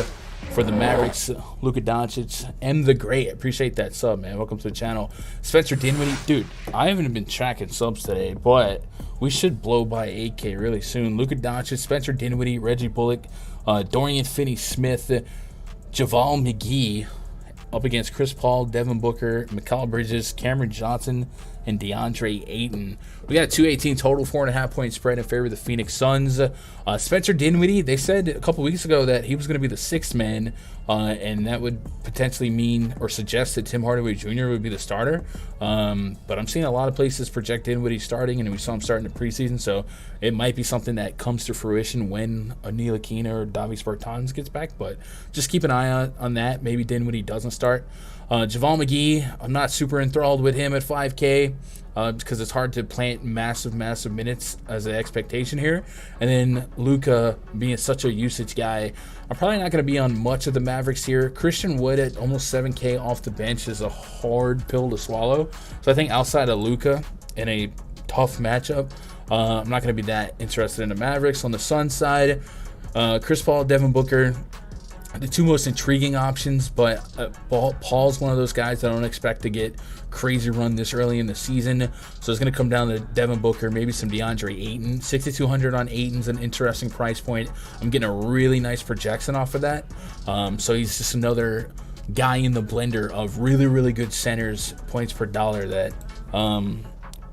for the Mavericks. Luka Doncic, M the Great. Appreciate that sub, man. Welcome to the channel. Spencer Dinwiddie. Dude, I haven't been tracking subs today, but we should blow by 8K really soon. Luka Doncic, Spencer Dinwiddie, Reggie Bullock, Dorian Finney-Smith, Javal McGee up against Chris Paul, Devin Booker, Mikal Bridges, Cameron Johnson, and DeAndre Ayton. We got a 218 total, 4.5 point spread in favor of the Phoenix Suns. Spencer Dinwiddie, they said a couple weeks ago that he was going to be the sixth man, and that would potentially mean or suggest that Tim Hardaway Jr. would be the starter. But I'm seeing a lot of places project Dinwiddie starting, and we saw him starting the preseason, so it might be something that comes to fruition when Neil Aquina or Davis Bertans gets back. But just keep an eye on that. Maybe Dinwiddie doesn't start. Javal McGee, I'm not super enthralled with him at 5K because it's hard to plant massive minutes as an expectation here. And then Luka being such a usage guy, I'm probably not going to be on much of the Mavericks here. Christian Wood at almost 7K off the bench is a hard pill to swallow. So I think outside of Luka in a tough matchup, I'm not going to be that interested in the Mavericks. On the Suns side, Chris Paul, Devin Booker, the two most intriguing options, but Paul's one of those guys that I don't expect to get crazy run this early in the season. So it's going to come down to Devin Booker, maybe some DeAndre Ayton. 6,200 on Ayton's an interesting price point. I'm getting a really nice projection off of that. So he's just another guy in the blender of really good centers, points per dollar that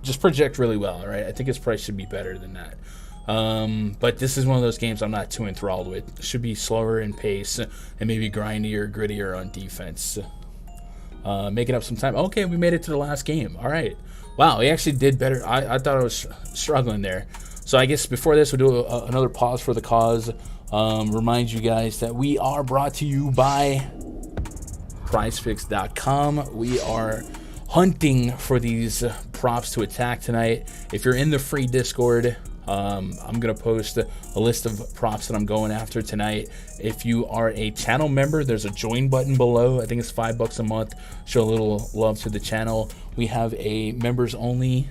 just project really well, right? I think his price should be better than that. But this is one of those games I'm not too enthralled with. It should be slower in pace and maybe grindier, grittier on defense. Making up some time. Okay, we made it to the last game. All right. Wow, we actually did better. I thought I was struggling there. So I guess before this, we'll do another pause for the cause. Remind you guys that we are brought to you by PrizePicks.com. We are hunting for these props to attack tonight. If you're in the free Discord, I'm going to post a list of props that I'm going after tonight. If you are a channel member, there's a join button below. I think it's $5 a month. Show a little love to the channel. We have a members only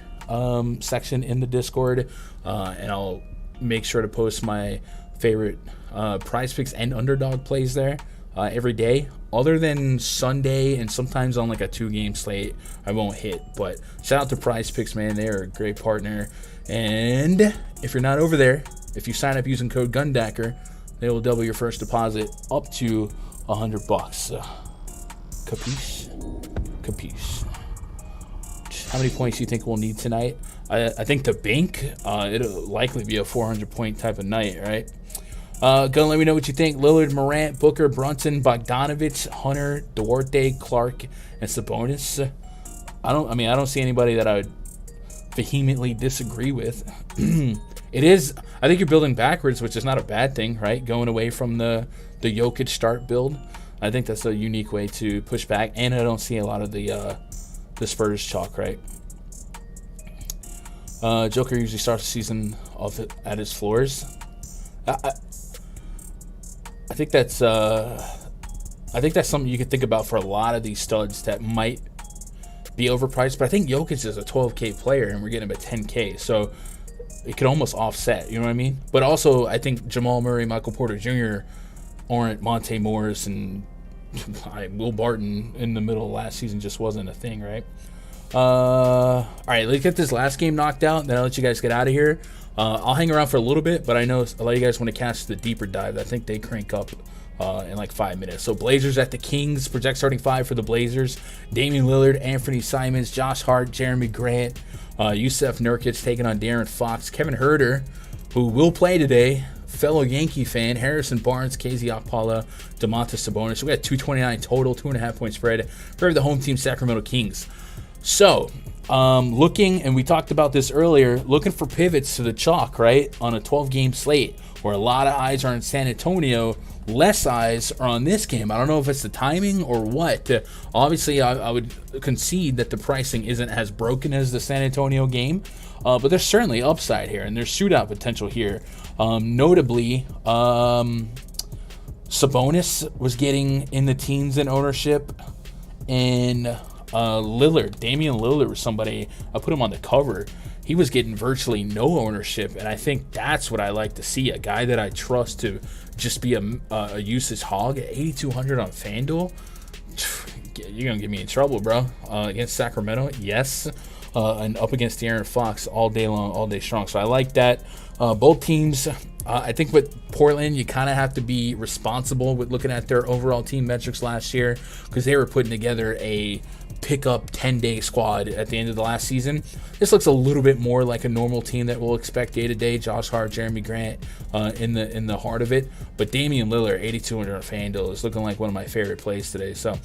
section in the Discord, and I'll make sure to post my favorite PrizePicks and Underdog plays there every day. Other than Sunday and sometimes on like a 2-game slate, I won't hit. But shout out to PrizePicks, man. They're a great partner. And if you're not over there, if you sign up using code GUNDACKER, they will double your first deposit up to $100. Capiche. How many points do you think we'll need tonight? I think to bank, it'll likely be a 400-point type of night, right? Go let me know what you think. Lillard, Morant, Booker, Brunson, Bogdanovich, Hunter, Duarte, Clark, and Sabonis. I don't see anybody that I would vehemently disagree with. It is, I think you're building backwards, which is not a bad thing, right? Going away from the Jokic start build. I think that's a unique way to push back, and I don't see a lot of the Spurs chalk, right? Joker usually starts the season off at his floors. I think that's something you could think about for a lot of these studs that might be overpriced. But I think Jokic is a 12K player, and we're getting him at 10K, so it could almost offset. You know what I mean? But also, I think Jamal Murray, Michael Porter Jr. aren't Monte Morris, and Will Barton in the middle of last season just wasn't a thing, right? All right, let's get this last game knocked out, and then I'll let you guys get out of here. I'll hang around for a little bit, but I know a lot of you guys want to catch the deeper dive. I think they crank up in like 5 minutes. So Blazers at the Kings. Project starting 5 for the Blazers. Damian Lillard, Anthony Simons, Josh Hart, Jeremy Grant, Yusef Nurkic taking on De'Aaron Fox. Kevin Huerter, who will play today, fellow Yankee fan, Harrison Barnes, KZ Okpala, Domantas Sabonis. We got 229 total, 2.5 point spread for the home team Sacramento Kings. So, looking, and we talked about this earlier, looking for pivots to the chalk, right, on a 12-game slate where a lot of eyes are in San Antonio. less eyes are on this game. I don't know if it's the timing or what. Obviously, I would concede that the pricing isn't as broken as the San Antonio game, but there's certainly upside here, and there's shootout potential here. Notably, Sabonis was getting in the teens in ownership, and Damian Lillard was somebody, I put him on the cover. He was getting virtually no ownership, and I think that's what I like to see, a guy that I trust to just be a usage hog at 8,200 on FanDuel. You're going to get me in trouble, bro. Against Sacramento, yes. And up against De'Aaron Fox all day long, all day strong. So I like that. Both teams, I think with Portland, you kind of have to be responsible with looking at their overall team metrics last year, because they were putting together a pick-up 10-day squad at the end of the last season. This looks a little bit more like a normal team that we'll expect day-to-day. Josh Hart, Jeremy Grant in the heart of it. But Damian Lillard, 8,200 on FanDuel, is looking like one of my favorite plays today. So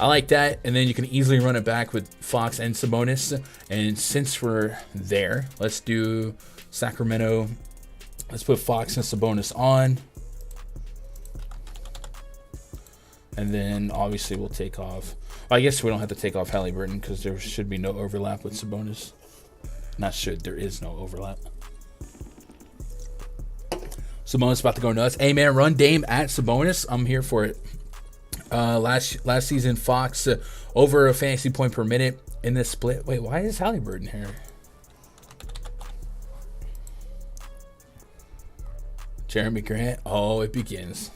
I like that. And then you can easily run it back with Fox and Sabonis. And since we're there, let's do Sacramento. Let's put Fox and Sabonis on. And then obviously we'll take off. I guess we don't have to take off Halliburton because there should be no overlap with Sabonis. Not should, there is no overlap. Sabonis about to go nuts. Hey man, run Dame at Sabonis. I'm here for it. Last season, Fox over a fantasy point per minute in this split. Wait, why is Halliburton here? Jeremy Grant. Oh, it begins.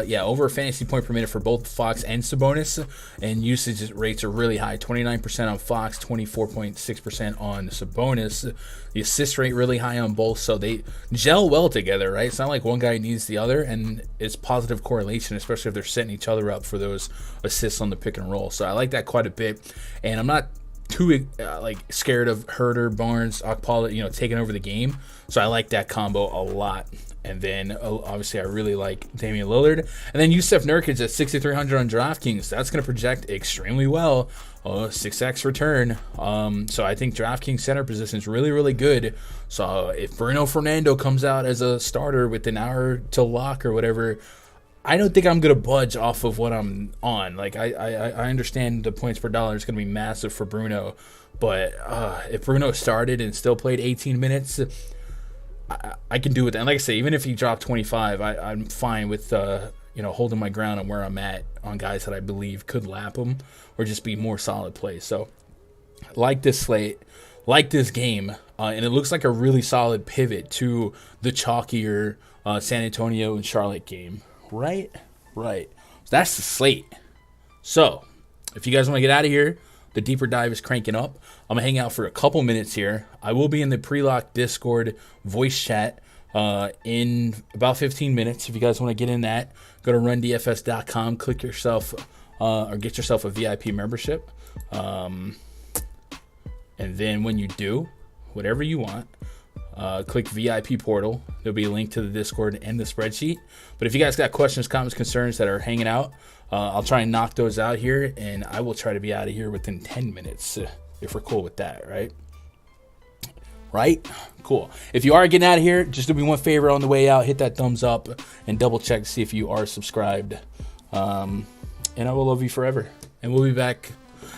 Yeah, over a fantasy point per minute for both Fox and Sabonis, and usage rates are really high. 29% on Fox, 24.6% on Sabonis. The assist rate really high on both, so they gel well together, right? It's not like one guy needs the other, and it's positive correlation, especially if they're setting each other up for those assists on the pick and roll. So I like that quite a bit, and I'm not too scared of Herter, Barnes, Okpala, taking over the game. So I like that combo a lot. And then, obviously, I really like Damian Lillard. And then Yusuf Nurkic at 6,300 on DraftKings. That's going to project extremely well. 6x return. So I think DraftKings center position is really, really good. So if Bruno Fernando comes out as a starter with an hour to lock or whatever, I don't think I'm going to budge off of what I'm on. Like, I understand the points per dollar is going to be massive for Bruno. But if Bruno started and still played 18 minutes... I can do it. And like I say, even if he dropped 25, I'm fine with holding my ground on where I'm at on guys that I believe could lap him or just be more solid plays. So like this slate, like this game, and it looks like a really solid pivot to the chalkier San Antonio and Charlotte game. Right. So that's the slate. So if you guys want to get out of here, the deeper dive is cranking up. I'm going to hang out for a couple minutes here. I will be in the pre-lock Discord voice chat in about 15 minutes. If you guys want to get in that, go to rundfs.com, click yourself or get yourself a VIP membership. And then when you do, whatever you want, click VIP portal. There'll be a link to the Discord and the spreadsheet. But if you guys got questions, comments, concerns that are hanging out, I'll try and knock those out here, and I will try to be out of here within 10 minutes if we're cool with that, right? Right? Cool. If you are getting out of here, just do me one favor on the way out. Hit that thumbs up and double check to see if you are subscribed. And I will love you forever. And we'll be back.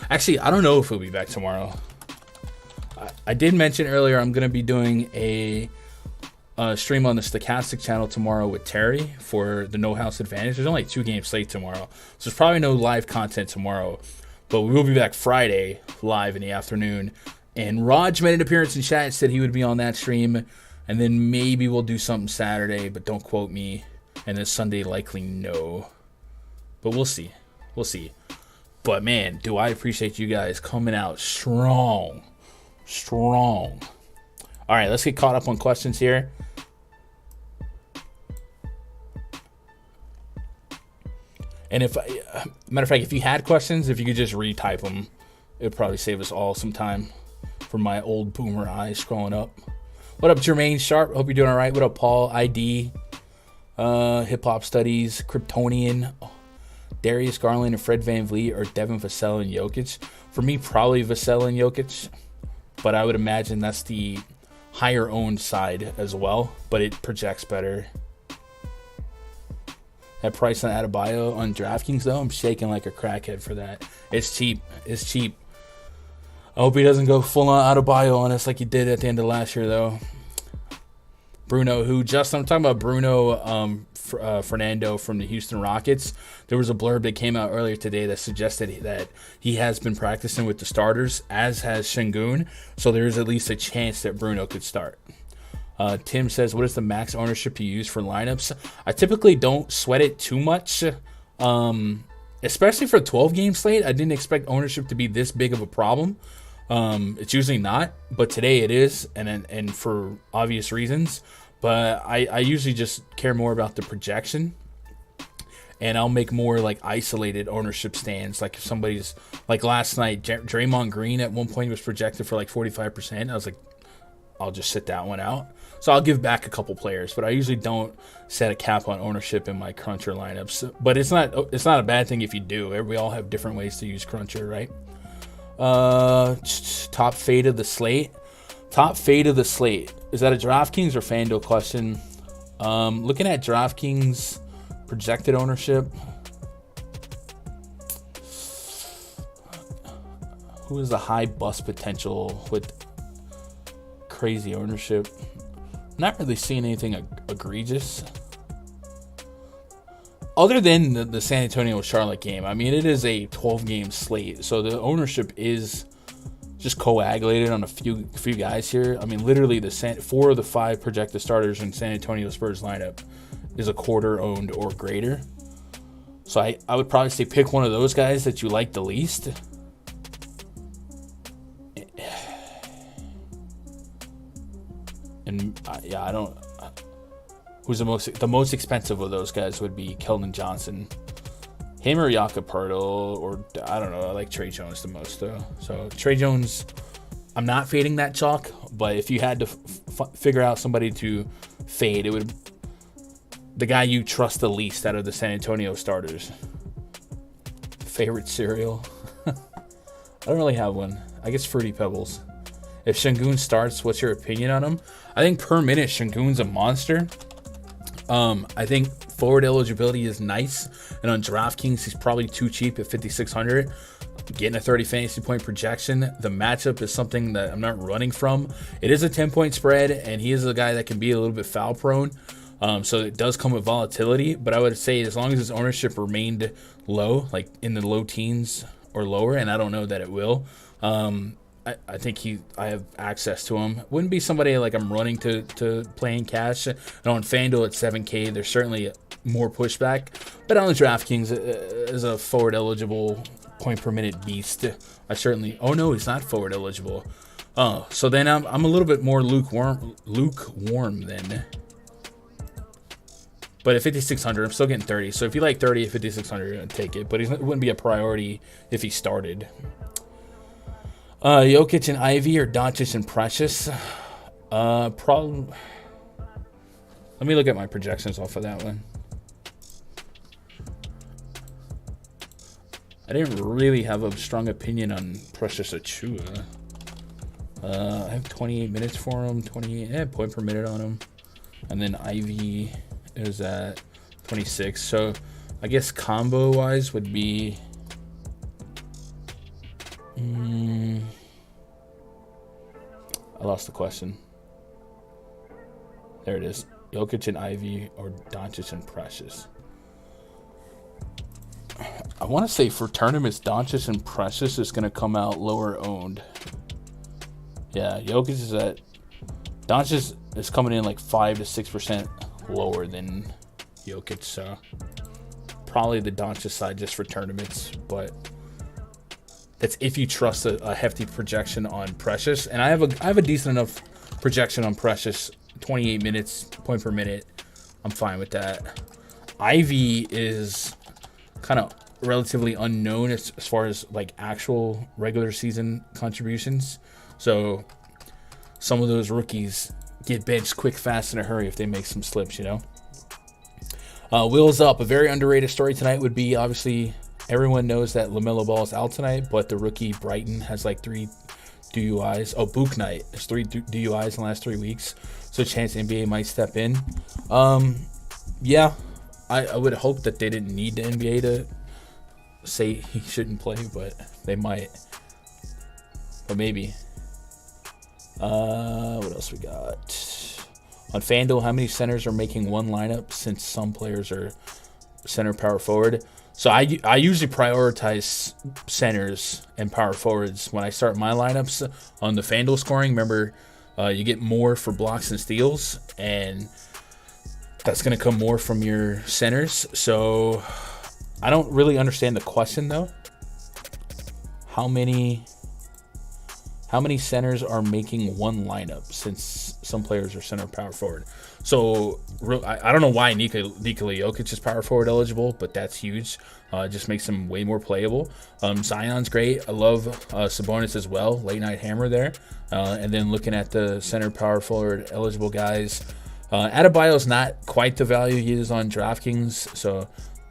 Actually, I don't know if we'll be back tomorrow. I did mention earlier I'm going to be doing a stream on the Stochastic channel tomorrow with Terry for the No House Advantage. There's only 2 games slate tomorrow, so there's probably no live content tomorrow. But we will be back Friday live in the afternoon. And Raj made an appearance in chat and said he would be on that stream. And then maybe we'll do something Saturday, but don't quote me. And then Sunday, likely no. But we'll see. But man, do I appreciate you guys coming out strong. All right, let's get caught up on questions here. And matter of fact, if you had questions, if you could just retype them, it would probably save us all some time from my old boomer eyes scrolling up. What up, Jermaine Sharp? Hope you're doing all right. What up, Paul? ID, Hip Hop Studies, Kryptonian, Darius Garland and Fred VanVleet, or Devin Vassell and Jokic? For me, probably Vassell and Jokic, but I would imagine that's the higher owned side as well, but it projects better. That price on Adebayo on DraftKings, though, I'm shaking like a crackhead for that. It's cheap. It's cheap. I hope he doesn't go full on Adebayo on us like he did at the end of last year, though. Bruno, I'm talking about Bruno Fernando from the Houston Rockets. There was a blurb that came out earlier today that suggested that he has been practicing with the starters, as has Şengün. So there's at least a chance that Bruno could start. Tim says, what is the max ownership you use for lineups? I typically don't sweat it too much, especially for a 12-game slate. I didn't expect ownership to be this big of a problem. It's usually not, but today it is, and for obvious reasons. But I usually just care more about the projection, and I'll make more like isolated ownership stands. Like if somebody's, like last night, Draymond Green at one point was projected for like 45%. I was like, I'll just sit that one out. So I'll give back a couple players, but I usually don't set a cap on ownership in my Cruncher lineups. But it's not a bad thing if you do. We all have different ways to use Cruncher, right? Top fade of the slate. Top fade of the slate. Is that a DraftKings or FanDuel question? Looking at DraftKings projected ownership. Who is the high bust potential with crazy ownership? Not really seeing anything egregious. Other than the San Antonio-Charlotte game. I mean, it is a 12-game slate, so the ownership is just coagulated on a few guys here. I mean, literally 4 of the 5 projected starters in San Antonio Spurs lineup is a quarter owned or greater. So I would probably say pick one of those guys that you like the least. And I don't. Who's the most expensive of those guys would be Keldon Johnson, him or Jakob Poeltl, or I don't know. I like Trey Jones the most though. So Trey Jones, I'm not fading that chalk, but if you had to figure out somebody to fade, it would the guy you trust the least out of the San Antonio starters. Favorite cereal? I don't really have one. I guess Fruity Pebbles. If Şengün starts, what's your opinion on him? I think per minute Şengün's a monster. I think forward eligibility is nice, and on DraftKings he's probably too cheap at 5,600. Getting a 30 fantasy point projection. The matchup is something that I'm not running from. It is a 10-point spread, and he is a guy that can be a little bit foul prone. So it does come with volatility, but I would say as long as his ownership remained low, like in the low teens or lower, and I don't know that it will. I think I have access to him. Wouldn't be somebody like I'm running to playing cash. And on FanDuel at 7K, there's certainly more pushback. But on the DraftKings, as a forward eligible point per minute beast, I certainly. Oh no, he's not forward eligible. Oh, so then I'm a little bit more lukewarm then. But at 5,600, I'm still getting 30. So if you like 30 at 5,600, you're gonna take it. But it wouldn't be a priority if he started. Jokic and Ivy or Doncic and Precious? Let me look at my projections off of that one. I didn't really have a strong opinion on Precious Achiuwa. I have 28 minutes for him, 28 point per minute on him. And then Ivy is at 26. So I guess combo-wise would be... I lost the question. There it is. Jokic and Ivy or Doncic and Precious. I want to say for tournaments, Doncic and Precious is going to come out lower owned. Yeah, Jokic is at... Doncic is coming in like 5 to 6% lower than Jokic, so probably the Doncic side just for tournaments, but... That's if you trust a hefty projection on Precious, and I have a decent enough projection on Precious, 28 minutes point per minute. I'm fine with that. Ivy is kind of relatively unknown as far as like actual regular season contributions, so some of those rookies get benched quick, fast, in a hurry if they make some slips, you know. Wheels up. A very underrated story tonight would be obviously. Everyone knows that LaMelo Ball is out tonight, but the rookie Brighton has like three DUIs. Oh, Book Night. There's 3 DUIs in the last 3 weeks. So a chance the NBA might step in. Yeah, I would hope that they didn't need the NBA to say he shouldn't play, but they might. But maybe. What else we got? On FanDuel, how many centers are making one lineup since some players are center power forward? So I usually prioritize centers and power forwards when I start my lineups on the FanDuel scoring. Remember, you get more for blocks and steals, and that's going to come more from your centers. So I don't really understand the question, though. How many centers are making one lineup since some players are center power forward? So I don't know why Nikola Jokic is power forward eligible, but that's huge. Just makes him way more playable. Zion's great. I love Sabonis as well. Late night hammer there. And then looking at the center power forward eligible guys, Adebayo's not quite the value he is on DraftKings, so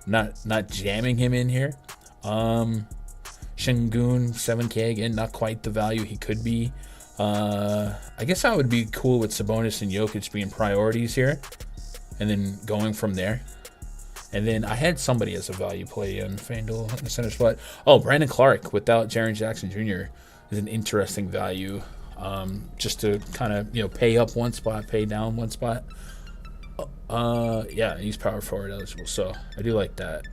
not jamming him in here. Şengün, 7K again, not quite the value he could be. I guess I would be cool with Sabonis and Jokic being priorities here, and then going from there. And then I had somebody as a value play on FanDuel in the center spot. Oh, Brandon Clark without Jaren Jackson Jr. is an interesting value, just to kind of pay up one spot, pay down one spot. Yeah, he's power forward eligible, so I do like that.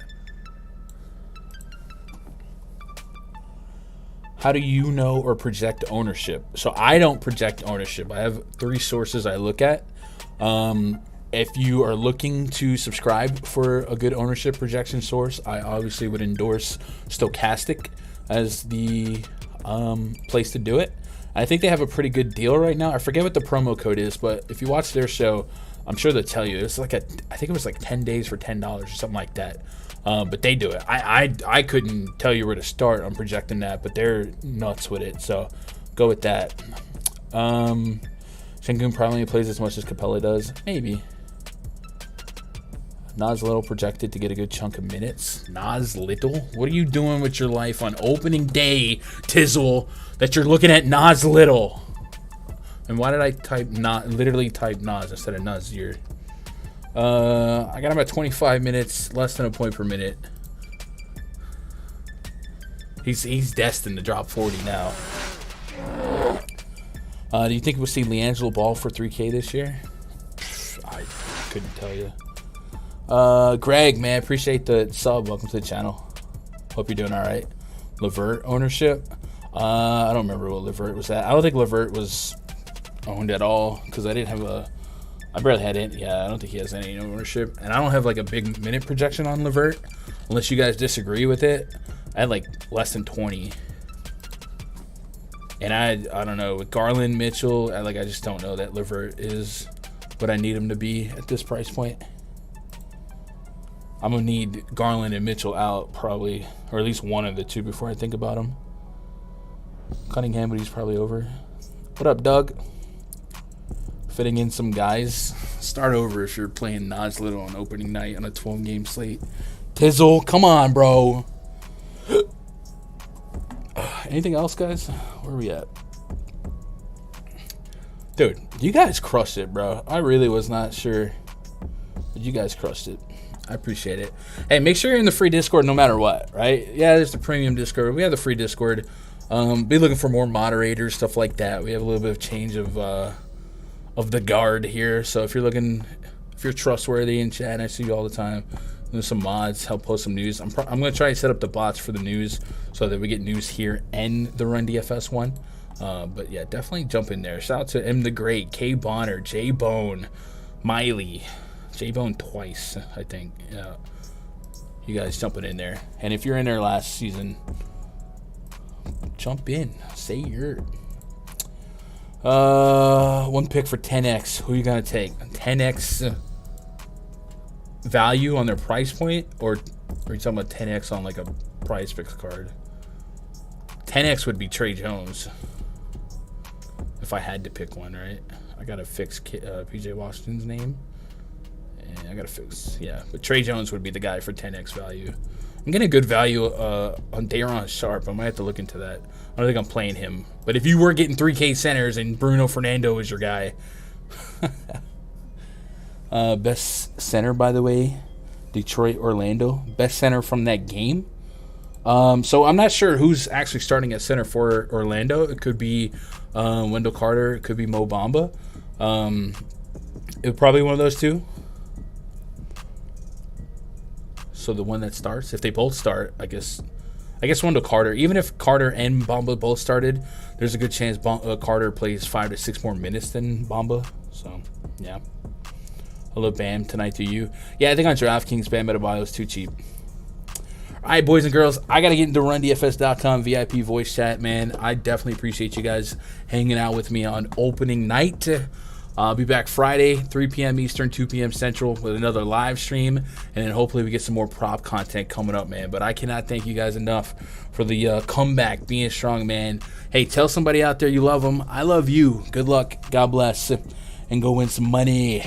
How do you know or project ownership? So I don't project ownership. I have 3 sources I look at. If you are looking to subscribe for a good ownership projection source, I obviously would endorse Stochastic as the place to do it. I think they have a pretty good deal right now. I forget what the promo code is, but if you watch their show, I'm sure they'll tell you. It's like I think it was like 10 days for $10 or something like that. But they do it. I couldn't tell you where to start on projecting that, but they're nuts with it. So go with that. Şengün probably plays as much as Capella does. Maybe. Nas Little projected to get a good chunk of minutes. Nas Little? What are you doing with your life on opening day, Tizzle, that you're looking at Nas Little? And why did I literally type Nas instead of Nazir? I got him at 25 minutes, less than a point per minute. He's destined to drop 40 now. Do you think we'll see LiAngelo Ball for 3K this year? I couldn't tell you. Greg, man, appreciate the sub. Welcome to the channel. Hope you're doing all right. Levert ownership? I don't remember what Levert was at. I don't think Levert was owned at all because I barely had it. Yeah, I don't think he has any ownership. And I don't have like a big minute projection on Levert, unless you guys disagree with it. I had like less than 20. And I don't know, with Garland, Mitchell, I just don't know that Levert is what I need him to be at this price point. I'm going to need Garland and Mitchell out probably, or at least one of the two before I think about him. Cunningham, but he's probably over. What up, Doug? Fitting in some guys. Start over if you're playing Nas Little on opening night on a 12-game slate. Tizzle, come on, bro. Anything else, guys? Where are we at? Dude, you guys crushed it, bro. I really was not sure, but you guys crushed it. I appreciate it. Hey, make sure you're in the free Discord no matter what, right? Yeah, there's the premium Discord. We have the free Discord. Be looking for more moderators, stuff like that. We have a little bit of change of the guard here. So if you're trustworthy in chat, and I see you all the time. There's some mods, help post some news. I'm going to try to set up the bots for the news so that we get news here and the Run DFS one. But yeah, definitely jump in there. Shout out to M the Great, K Bonner, J Bone, Miley, J Bone twice, I think. Yeah, you guys jumping in there. And if you're in there last season, jump in. Say your one pick for 10x. Who are you gonna take? 10x value on their price point, or are you talking about 10x on like a PrizePicks card? 10x would be Trey Jones if I had to pick one, right? I gotta fix PJ Washington's name, and I gotta fix but Trey Jones would be the guy for 10x value. I'm getting a good value on Day'Ron Sharpe. I might have to look into that. I don't think I'm playing him. But if you were getting 3K centers and Bruno Fernando is your guy. Best center, by the way, Detroit, Orlando. Best center from that game. So I'm not sure who's actually starting at center for Orlando. It could be Wendell Carter. It could be Mo Bamba. It probably one of those two. So the one that starts, if they both start, I guess Wendell Carter. Even if Carter and Bamba both started, there's a good chance Carter plays 5 to 6 more minutes than Bamba. So yeah, I love Bam tonight to you. Yeah, I think on DraftKings Bam Adebayo is too cheap. All right, boys and girls, I got to get into RunDFS.com VIP voice chat, man. I definitely appreciate you guys hanging out with me on opening night. I'll be back Friday, 3 p.m. Eastern, 2 p.m. Central with another live stream. And then hopefully we get some more prop content coming up, man. But I cannot thank you guys enough for the comeback, being strong, man. Hey, tell somebody out there you love them. I love you. Good luck. God bless. And go win some money.